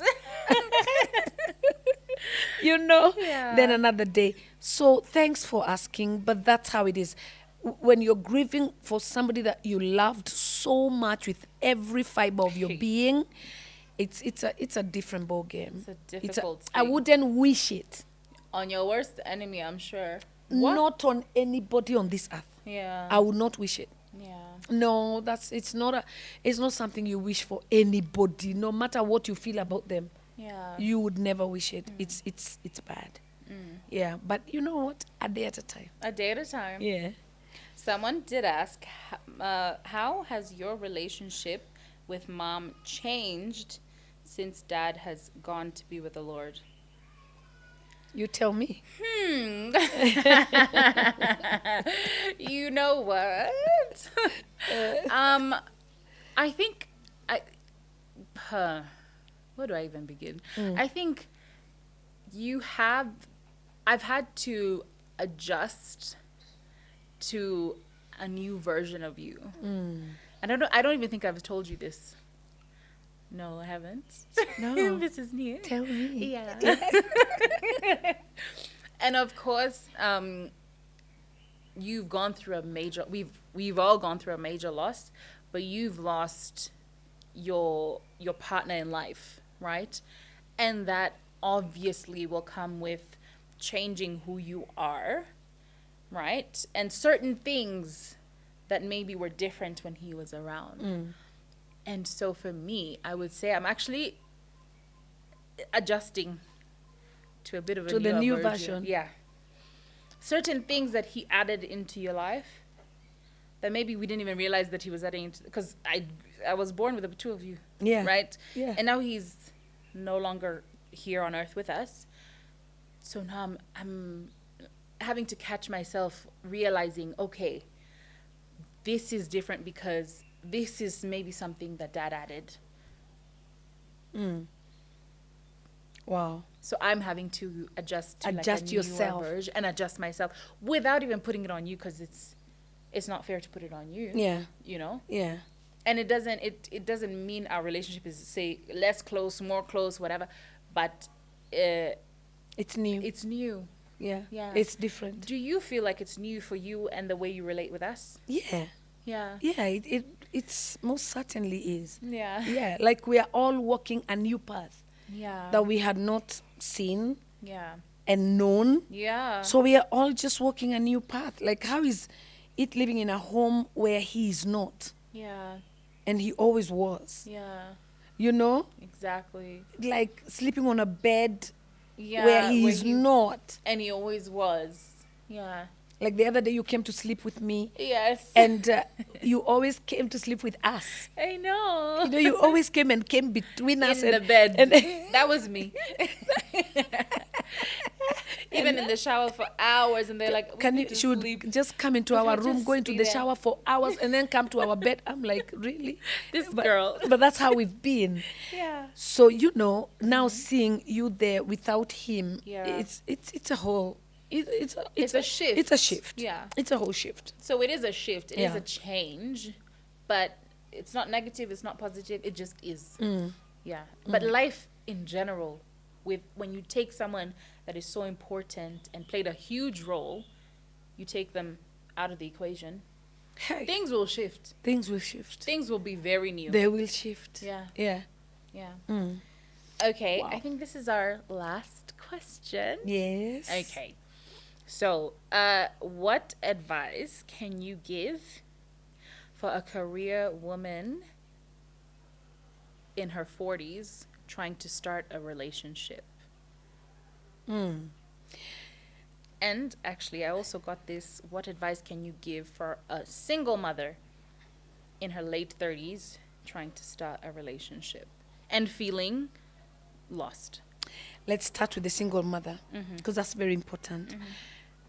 Speaker 2: You know?
Speaker 1: Yeah.
Speaker 2: Then another day. So thanks for asking, but that's how it is. When you're grieving for somebody that you loved so much with every fiber of your being, it's a different ball game.
Speaker 1: It's a difficult
Speaker 2: I
Speaker 1: thing.
Speaker 2: wouldn't wish it.
Speaker 1: On your worst enemy, I'm sure.
Speaker 2: Not on anybody on this earth.
Speaker 1: Yeah.
Speaker 2: I would not wish it.
Speaker 1: Yeah.
Speaker 2: No, it's not something you wish for anybody, no matter what you feel about them.
Speaker 1: Yeah.
Speaker 2: You would never wish it. It's bad. Yeah, but you know what? A day at a time.
Speaker 1: A day at a time.
Speaker 2: Yeah.
Speaker 1: Someone did ask, how has your relationship with mom changed since dad has gone to be with the Lord?
Speaker 2: You tell me.
Speaker 1: You know what? I think where do I even begin? I think I've had to adjust to a new version of you. I don't even think I've told you this. No, I haven't.
Speaker 2: No.
Speaker 1: This is new.
Speaker 2: Tell me.
Speaker 1: Yeah. And of course, you've gone through we've all gone through a major loss, but you've lost your partner in life, right? And that obviously will come with changing who you are, right? And certain things that maybe were different when he was around. And so for me, I would say I'm actually adjusting to a bit of a
Speaker 2: To the
Speaker 1: newer
Speaker 2: new
Speaker 1: version.
Speaker 2: version.
Speaker 1: Yeah. Certain things that he added into your life that maybe we didn't even realize that he was adding into, because I was born with the two of you.
Speaker 2: Yeah.
Speaker 1: Right?
Speaker 2: Yeah.
Speaker 1: And now he's no longer here on earth with us. So now I'm having to catch myself realizing, okay, this is different because this is maybe something that dad added.
Speaker 2: Wow.
Speaker 1: So I'm having to adjust to
Speaker 2: Adjust
Speaker 1: like a newer
Speaker 2: yourself.
Speaker 1: version and adjust myself without even putting it on you, because it's not fair to put it on you.
Speaker 2: Yeah.
Speaker 1: You know?
Speaker 2: Yeah.
Speaker 1: And it doesn't mean our relationship is, say, less close, more close, whatever, but
Speaker 2: It's new.
Speaker 1: it's new.
Speaker 2: Yeah.
Speaker 1: Yeah.
Speaker 2: It's different.
Speaker 1: Do you feel like it's new for you and the way you relate with us?
Speaker 2: Yeah.
Speaker 1: Yeah.
Speaker 2: Yeah. It's most certainly is.
Speaker 1: Yeah.
Speaker 2: Yeah. Like we are all walking a new path
Speaker 1: Yeah.
Speaker 2: that we had not seen
Speaker 1: Yeah.
Speaker 2: and known.
Speaker 1: Yeah.
Speaker 2: So we are all just walking a new path. Like, how is it living in a home where he is not
Speaker 1: Yeah.
Speaker 2: and he always was?
Speaker 1: Yeah.
Speaker 2: You know,
Speaker 1: Exactly.
Speaker 2: like sleeping on a bed
Speaker 1: Yeah.
Speaker 2: where he is not.
Speaker 1: And he always was. Yeah.
Speaker 2: Like the other day, you came to sleep with me,
Speaker 1: Yes.
Speaker 2: and you always came to sleep with us.
Speaker 1: I know.
Speaker 2: You know, you always came between us
Speaker 1: In the
Speaker 2: and,
Speaker 1: bed.
Speaker 2: and
Speaker 1: That was me. Even in the shower for hours, and they're like, "We
Speaker 2: can
Speaker 1: need
Speaker 2: you?
Speaker 1: to
Speaker 2: She would
Speaker 1: sleep."
Speaker 2: just come into
Speaker 1: But
Speaker 2: our
Speaker 1: I'll
Speaker 2: room,
Speaker 1: just
Speaker 2: go into
Speaker 1: be
Speaker 2: the
Speaker 1: there.
Speaker 2: shower for hours, and then come to our bed. I'm like, really?
Speaker 1: This
Speaker 2: but,
Speaker 1: girl.
Speaker 2: But that's how we've been.
Speaker 1: Yeah.
Speaker 2: So you know, now seeing you there without him,
Speaker 1: Yeah.
Speaker 2: it's a whole.
Speaker 1: It's a shift.
Speaker 2: It's a shift.
Speaker 1: Yeah.
Speaker 2: It's a whole shift.
Speaker 1: So it is a shift. It is
Speaker 2: Yeah.
Speaker 1: a change, but it's not negative. It's not positive. It just is. Yeah. But life in general, when you take someone that is so important and played a huge role, you take them out of the equation,
Speaker 2: Hey,
Speaker 1: things will shift.
Speaker 2: things will shift.
Speaker 1: Things will be very new.
Speaker 2: They will shift.
Speaker 1: Yeah.
Speaker 2: Yeah.
Speaker 1: Yeah.
Speaker 2: Mm.
Speaker 1: Okay.
Speaker 2: Wow.
Speaker 1: I think this is our last question.
Speaker 2: Yes.
Speaker 1: Okay. So, what advice can you give for a career woman in her 40s trying to start a relationship? And actually, I also got this. What advice can you give for a single mother in her late 30s trying to start a relationship and feeling lost?
Speaker 2: Let's start with the single mother because that's very important.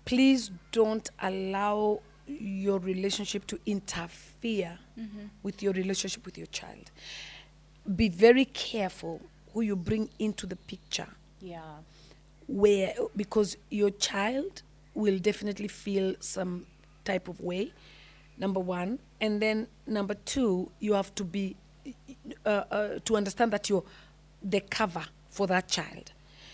Speaker 2: Please don't allow your relationship to interfere with your relationship with your child. Be very careful who you bring into the picture,
Speaker 1: Yeah.
Speaker 2: because your child will definitely feel some type of way, number one. And then number two, you have to be to understand that you're the cover for that child.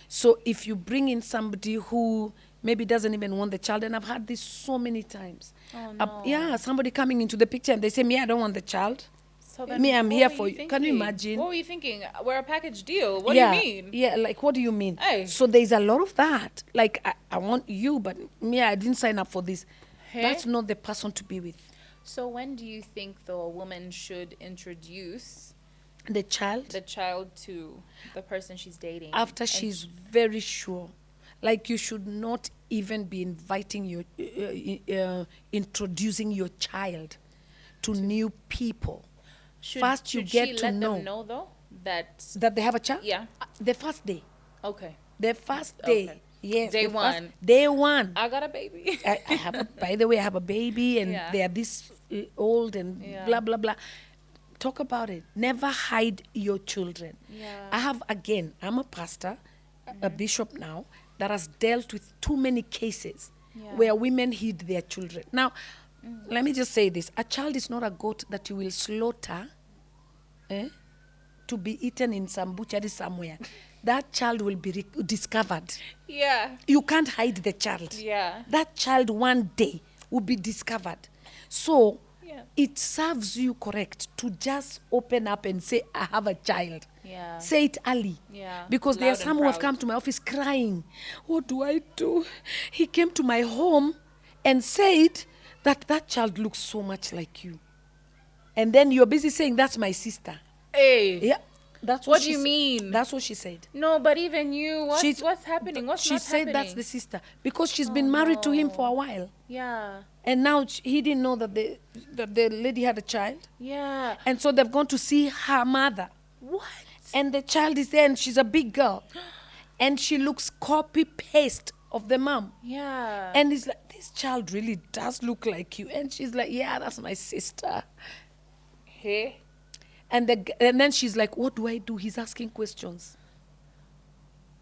Speaker 2: So if you bring in somebody who maybe doesn't even want the child, and I've had this so many times.
Speaker 1: Oh, no.
Speaker 2: Yeah, somebody coming into the picture and they say, me, I don't want the child.
Speaker 1: So
Speaker 2: Me, I'm
Speaker 1: what
Speaker 2: here
Speaker 1: were
Speaker 2: for you. Can you
Speaker 1: thinking?
Speaker 2: imagine?
Speaker 1: What were you thinking? We're a package deal. What
Speaker 2: Yeah,
Speaker 1: do you mean?
Speaker 2: Yeah, like what do you mean?
Speaker 1: Hey.
Speaker 2: So there's a lot of that. Like I want you, but me, I didn't sign up for this.
Speaker 1: Hey.
Speaker 2: That's not the person to be with.
Speaker 1: So when do you think, though, a woman should introduce
Speaker 2: The child,
Speaker 1: the child to the person she's dating?
Speaker 2: after
Speaker 1: And
Speaker 2: she's very sure. Like you should not even be inviting your, introducing your child to new people. First you
Speaker 1: should
Speaker 2: get
Speaker 1: she
Speaker 2: to
Speaker 1: let
Speaker 2: know
Speaker 1: them know, though, that...
Speaker 2: that they have a child.
Speaker 1: Yeah.
Speaker 2: The first day.
Speaker 1: Okay.
Speaker 2: The first day.
Speaker 1: Okay.
Speaker 2: Yes.
Speaker 1: Day
Speaker 2: the first-
Speaker 1: one.
Speaker 2: Day one.
Speaker 1: I got a baby.
Speaker 2: I have a, by the way, I have a baby and
Speaker 1: Yeah.
Speaker 2: they are this old and
Speaker 1: Yeah.
Speaker 2: blah, blah, blah. Talk about it. Never hide your children.
Speaker 1: Yeah.
Speaker 2: I have, again, I'm a pastor, a bishop now, that has dealt with too many cases
Speaker 1: Yeah.
Speaker 2: where women hid their children. Now, let me just say this. A child is not a goat that you will slaughter to be eaten in some butchery somewhere. That child will be discovered.
Speaker 1: Yeah.
Speaker 2: You can't hide the child.
Speaker 1: Yeah.
Speaker 2: That child one day will be discovered. So
Speaker 1: Yeah.
Speaker 2: it serves you correct to just open up and say, I have a child.
Speaker 1: Yeah.
Speaker 2: Say it early.
Speaker 1: Yeah.
Speaker 2: Because there are
Speaker 1: Loud and
Speaker 2: some who have
Speaker 1: proud.
Speaker 2: come to my office crying. What do I do? He came to my home and said that that child looks so much like you. And then you're busy saying, that's my sister.
Speaker 1: Hey.
Speaker 2: Yeah. That's
Speaker 1: What
Speaker 2: she
Speaker 1: do you
Speaker 2: sa-
Speaker 1: mean?
Speaker 2: That's what she said.
Speaker 1: No, but even you,
Speaker 2: She's-
Speaker 1: what's happening? What's
Speaker 2: she
Speaker 1: not
Speaker 2: said
Speaker 1: happening?
Speaker 2: that's the sister because she's
Speaker 1: Oh,
Speaker 2: been married to him for a
Speaker 1: no.
Speaker 2: while.
Speaker 1: Yeah.
Speaker 2: And now he didn't know that the lady had a child.
Speaker 1: Yeah.
Speaker 2: And so they've gone to see her mother.
Speaker 1: What?
Speaker 2: And the child is there and she's a big girl. And she looks copy paste of the mom.
Speaker 1: Yeah.
Speaker 2: And he's like, this child really does look like you. And she's like, yeah, that's my sister.
Speaker 1: Hey.
Speaker 2: And then she's like, what do I do? He's asking questions.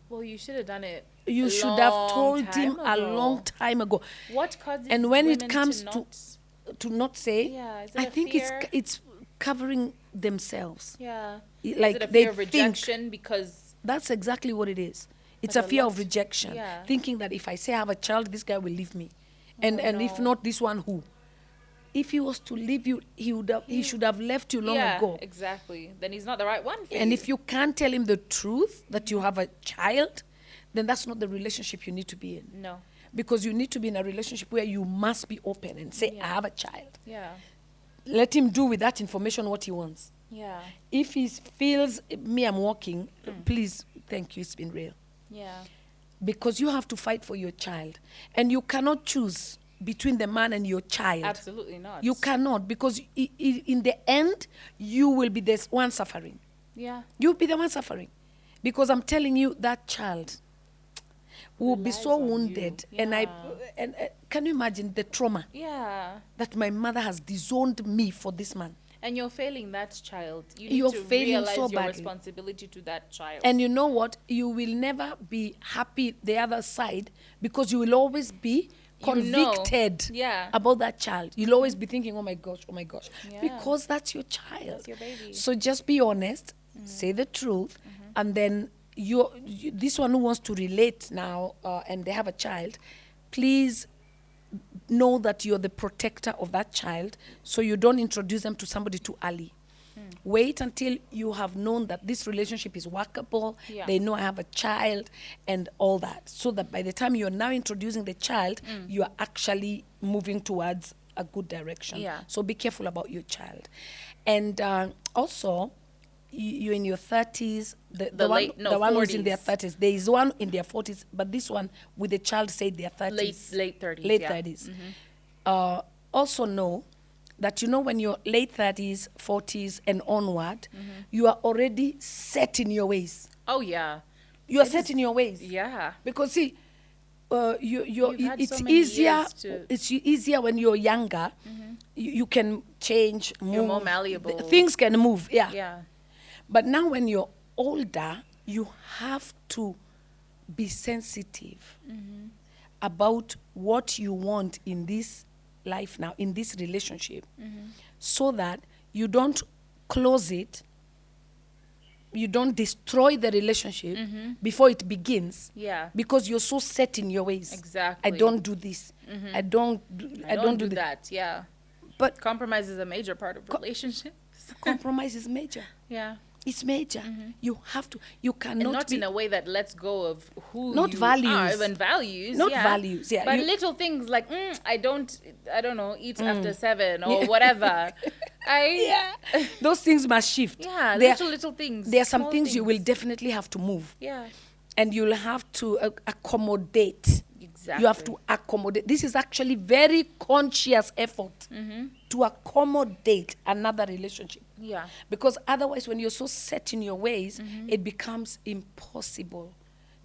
Speaker 1: Well, you should have done it.
Speaker 2: You
Speaker 1: a
Speaker 2: should have
Speaker 1: long
Speaker 2: told him
Speaker 1: time
Speaker 2: a
Speaker 1: ago.
Speaker 2: long time ago.
Speaker 1: What causes
Speaker 2: And when
Speaker 1: women
Speaker 2: it comes to not say,
Speaker 1: Yeah, is it
Speaker 2: I
Speaker 1: a
Speaker 2: think
Speaker 1: fear?
Speaker 2: it's covering themselves.
Speaker 1: Yeah.
Speaker 2: Like
Speaker 1: is it a
Speaker 2: they
Speaker 1: fear of
Speaker 2: think-
Speaker 1: rejection because
Speaker 2: That's exactly what it is. It's
Speaker 1: Like
Speaker 2: a
Speaker 1: a
Speaker 2: fear
Speaker 1: lot.
Speaker 2: of rejection.
Speaker 1: Yeah.
Speaker 2: Thinking that if I say I have a child, this guy will leave me. And
Speaker 1: Oh,
Speaker 2: if
Speaker 1: no.
Speaker 2: not this one, who? If he was to leave you, he should have left you long
Speaker 1: yeah,
Speaker 2: ago.
Speaker 1: exactly. Then he's not the right one for
Speaker 2: And
Speaker 1: you.
Speaker 2: if you can't tell him the truth that you have a child, then that's not the relationship you need to be in.
Speaker 1: No.
Speaker 2: Because you need to be in a relationship where you must be open and say,
Speaker 1: Yeah.
Speaker 2: I have a child.
Speaker 1: Yeah.
Speaker 2: Let him do with that information what he wants.
Speaker 1: Yeah.
Speaker 2: If he feels, me, I'm walking, please, thank you, it's been real.
Speaker 1: Yeah.
Speaker 2: Because you have to fight for your child. And you cannot choose between the man and your child.
Speaker 1: Absolutely not.
Speaker 2: You cannot, because in the end, you will be the one suffering.
Speaker 1: Yeah.
Speaker 2: You'll be the one suffering. Because I'm telling you, that child will be
Speaker 1: Relies
Speaker 2: so
Speaker 1: on you.
Speaker 2: wounded. And can you imagine the trauma
Speaker 1: Yeah.
Speaker 2: that my mother has disowned me for this man?
Speaker 1: And you're failing that child. You need
Speaker 2: You're
Speaker 1: to
Speaker 2: failing
Speaker 1: realize
Speaker 2: so
Speaker 1: your
Speaker 2: badly.
Speaker 1: responsibility to that child.
Speaker 2: And you know what? You will never be happy the other side because you will always be
Speaker 1: You know.
Speaker 2: convicted
Speaker 1: Yeah.
Speaker 2: about that child. You'll always be thinking, oh my gosh,
Speaker 1: Yeah.
Speaker 2: because that's your child.
Speaker 1: That's your baby.
Speaker 2: So just be honest, say the truth, and then this one who wants to relate now and they have a child, please know that you're the protector of that child, so you don't introduce them to somebody too early. Wait until you have known that this relationship is workable,
Speaker 1: Yeah.
Speaker 2: they know I have a child and all that, so that by the time you're now introducing the child, you are actually moving towards a good direction.
Speaker 1: Yeah.
Speaker 2: So be careful about your child. And also, you're in your 30s, the one who's in their 30s. There is one in their 40s, but this one with the child said their 30s.
Speaker 1: Late 30s.
Speaker 2: Late
Speaker 1: yeah.
Speaker 2: 30s. Also know that when you're late 30s, 40s, and onward, you are already set in your ways.
Speaker 1: Oh, yeah.
Speaker 2: You are set in your ways.
Speaker 1: Yeah.
Speaker 2: Because see,
Speaker 1: You've had
Speaker 2: it's
Speaker 1: so many
Speaker 2: easier.
Speaker 1: years to-
Speaker 2: It's easier when you're younger. You can change, move.
Speaker 1: You're more malleable.
Speaker 2: Things can move. Yeah.
Speaker 1: Yeah.
Speaker 2: But now when you're older, you have to be sensitive about what you want in this life now, in this relationship, so that you don't close it, you don't destroy the relationship before it begins.
Speaker 1: Yeah.
Speaker 2: Because you're so set in your ways.
Speaker 1: Exactly.
Speaker 2: I don't do this. I don't do that.
Speaker 1: that. Yeah.
Speaker 2: But
Speaker 1: Compromise is a major part of relationships.
Speaker 2: compromise is major.
Speaker 1: Yeah.
Speaker 2: It's major. You have to. You cannot
Speaker 1: And not
Speaker 2: be
Speaker 1: in a way that lets go of who
Speaker 2: Not
Speaker 1: you
Speaker 2: values.
Speaker 1: are, even values.
Speaker 2: Not
Speaker 1: yeah.
Speaker 2: values, yeah.
Speaker 1: But
Speaker 2: You-
Speaker 1: little things like I don't know, eat after 7 or whatever.
Speaker 2: Yeah. Those things must shift.
Speaker 1: Yeah,
Speaker 2: There-
Speaker 1: little things.
Speaker 2: There are some
Speaker 1: small
Speaker 2: things you will definitely have to move.
Speaker 1: Yeah.
Speaker 2: And you'll have to accommodate.
Speaker 1: Exactly.
Speaker 2: You have to accommodate. This is actually very conscious effort to accommodate another relationship.
Speaker 1: Yeah.
Speaker 2: Because otherwise, when you're so set in your ways, it becomes impossible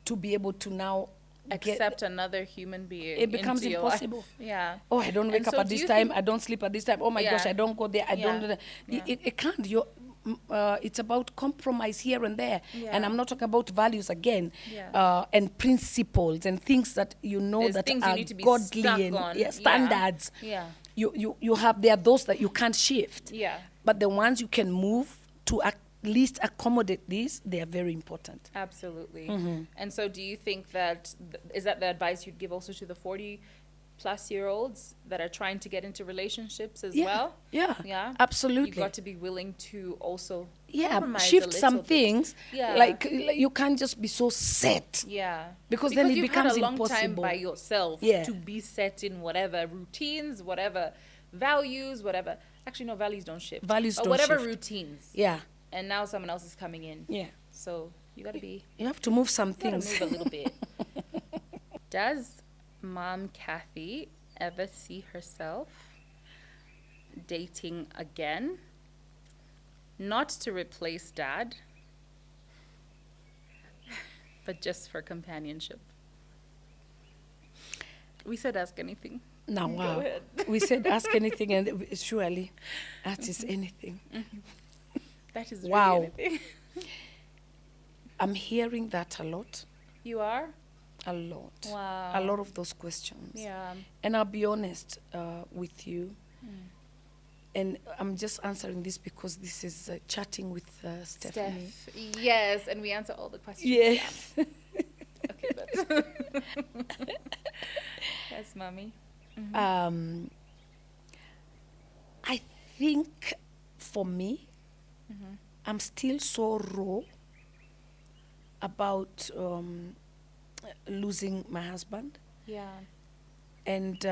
Speaker 2: to be able to now
Speaker 1: Accept another human being.
Speaker 2: It becomes
Speaker 1: into your
Speaker 2: impossible.
Speaker 1: life. Yeah.
Speaker 2: Oh, I don't wake
Speaker 1: And
Speaker 2: up
Speaker 1: so
Speaker 2: at
Speaker 1: do
Speaker 2: this
Speaker 1: you
Speaker 2: time.
Speaker 1: think-
Speaker 2: I don't sleep at this time. Oh my
Speaker 1: Yeah.
Speaker 2: gosh, I don't go there. I
Speaker 1: Yeah.
Speaker 2: don't.
Speaker 1: Yeah.
Speaker 2: It can't. It's about compromise here and there.
Speaker 1: Yeah.
Speaker 2: And I'm not talking about values again.
Speaker 1: Yeah.
Speaker 2: And principles and things that
Speaker 1: There's
Speaker 2: that
Speaker 1: things you
Speaker 2: are
Speaker 1: need to be
Speaker 2: godly
Speaker 1: stuck
Speaker 2: and
Speaker 1: on.
Speaker 2: yeah, standards.
Speaker 1: Yeah.
Speaker 2: You have there are those that you can't shift.
Speaker 1: Yeah.
Speaker 2: But the ones you can move to at least accommodate these, they are very important.
Speaker 1: Absolutely. And so do you think that, is that the advice you'd give also to the 40-plus-year-olds that are trying to get into relationships as
Speaker 2: Yeah.
Speaker 1: well?
Speaker 2: Yeah.
Speaker 1: Yeah?
Speaker 2: Absolutely.
Speaker 1: You've got to be willing to also compromise a
Speaker 2: shift some
Speaker 1: little bit.
Speaker 2: things.
Speaker 1: Yeah.
Speaker 2: Like you can't just be so set.
Speaker 1: Yeah.
Speaker 2: Because then it
Speaker 1: you've
Speaker 2: becomes
Speaker 1: had a long time
Speaker 2: impossible.
Speaker 1: by yourself
Speaker 2: Yeah.
Speaker 1: to be set in whatever routines, whatever values, whatever. Actually, no, values don't shift.
Speaker 2: Values
Speaker 1: But
Speaker 2: don't
Speaker 1: whatever
Speaker 2: shift.
Speaker 1: routines.
Speaker 2: Yeah.
Speaker 1: And now someone else is coming in.
Speaker 2: Yeah.
Speaker 1: So you gotta be
Speaker 2: You have to move some
Speaker 1: you gotta
Speaker 2: things.
Speaker 1: move a little bit. Does Mom Kathy ever see herself dating again? Not to replace Dad, but just for companionship. We said ask anything.
Speaker 2: Now,
Speaker 1: Go
Speaker 2: wow.
Speaker 1: ahead.
Speaker 2: We said ask anything, and surely that is anything.
Speaker 1: That is
Speaker 2: Wow.
Speaker 1: really anything.
Speaker 2: I'm hearing that a lot.
Speaker 1: You are?
Speaker 2: A lot.
Speaker 1: Wow.
Speaker 2: A lot of those questions.
Speaker 1: Yeah.
Speaker 2: And I'll be honest with you. And I'm just answering this because this is chatting with Stephanie.
Speaker 1: Steph. Yes, and we answer all the questions.
Speaker 2: Yes.
Speaker 1: Yeah. Okay, but yes, mommy.
Speaker 2: I think for me, I'm still so raw about losing my husband,
Speaker 1: Yeah.
Speaker 2: and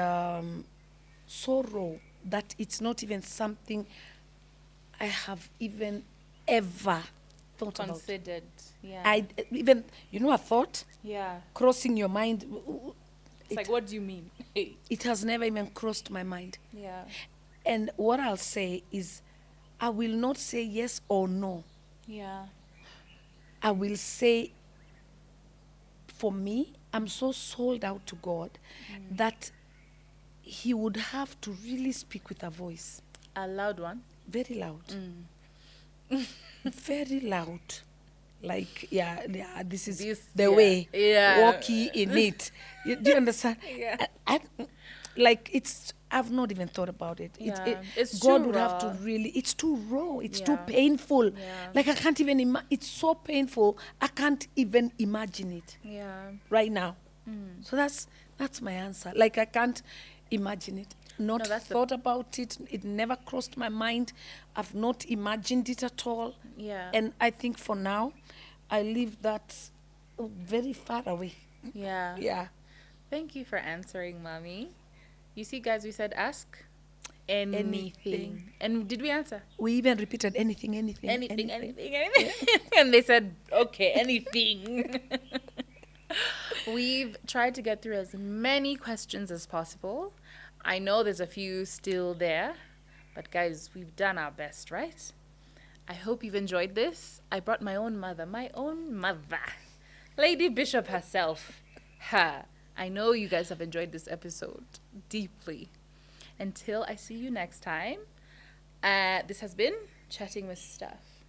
Speaker 2: so raw that it's not even something I have even ever thought about.
Speaker 1: Considered. Yeah.
Speaker 2: I even, a thought
Speaker 1: Yeah.
Speaker 2: crossing your mind.
Speaker 1: It's like, what do you mean?
Speaker 2: It has never even crossed my mind.
Speaker 1: Yeah.
Speaker 2: And what I'll say is, I will not say yes or no.
Speaker 1: Yeah.
Speaker 2: I will say, for me, I'm so sold out to God that He would have to really speak with a voice.
Speaker 1: A loud one.
Speaker 2: Very loud. Very loud. Like, yeah, this is the way.
Speaker 1: Yeah.
Speaker 2: Walkie in it. Do you understand?
Speaker 1: Yeah.
Speaker 2: I've not even thought about it.
Speaker 1: Yeah. It's
Speaker 2: God
Speaker 1: too
Speaker 2: would have to
Speaker 1: raw.
Speaker 2: really, it's too raw. It's too
Speaker 1: Yeah.
Speaker 2: painful.
Speaker 1: Yeah.
Speaker 2: Like, I can't even it's so painful. I can't even imagine it
Speaker 1: Yeah.
Speaker 2: right now. So that's my answer. Like, I can't imagine it. Not
Speaker 1: that's the-
Speaker 2: thought about it. It never crossed my mind. I've not imagined it at all.
Speaker 1: Yeah.
Speaker 2: And I think for now, I leave that very far away.
Speaker 1: Yeah.
Speaker 2: Yeah.
Speaker 1: Thank you for answering, mommy. You see, guys, we said ask anything.
Speaker 2: Anything.
Speaker 1: And did we answer?
Speaker 2: We even repeated anything.
Speaker 1: Anything. And they said, okay, anything. We've tried to get through as many questions as possible. I know there's a few still there, but guys, we've done our best, right? I hope you've enjoyed this. I brought my own mother, Lady Bishop herself. Ha! I know you guys have enjoyed this episode deeply. Until I see you next time, this has been Chatting with Steph.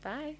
Speaker 1: Bye.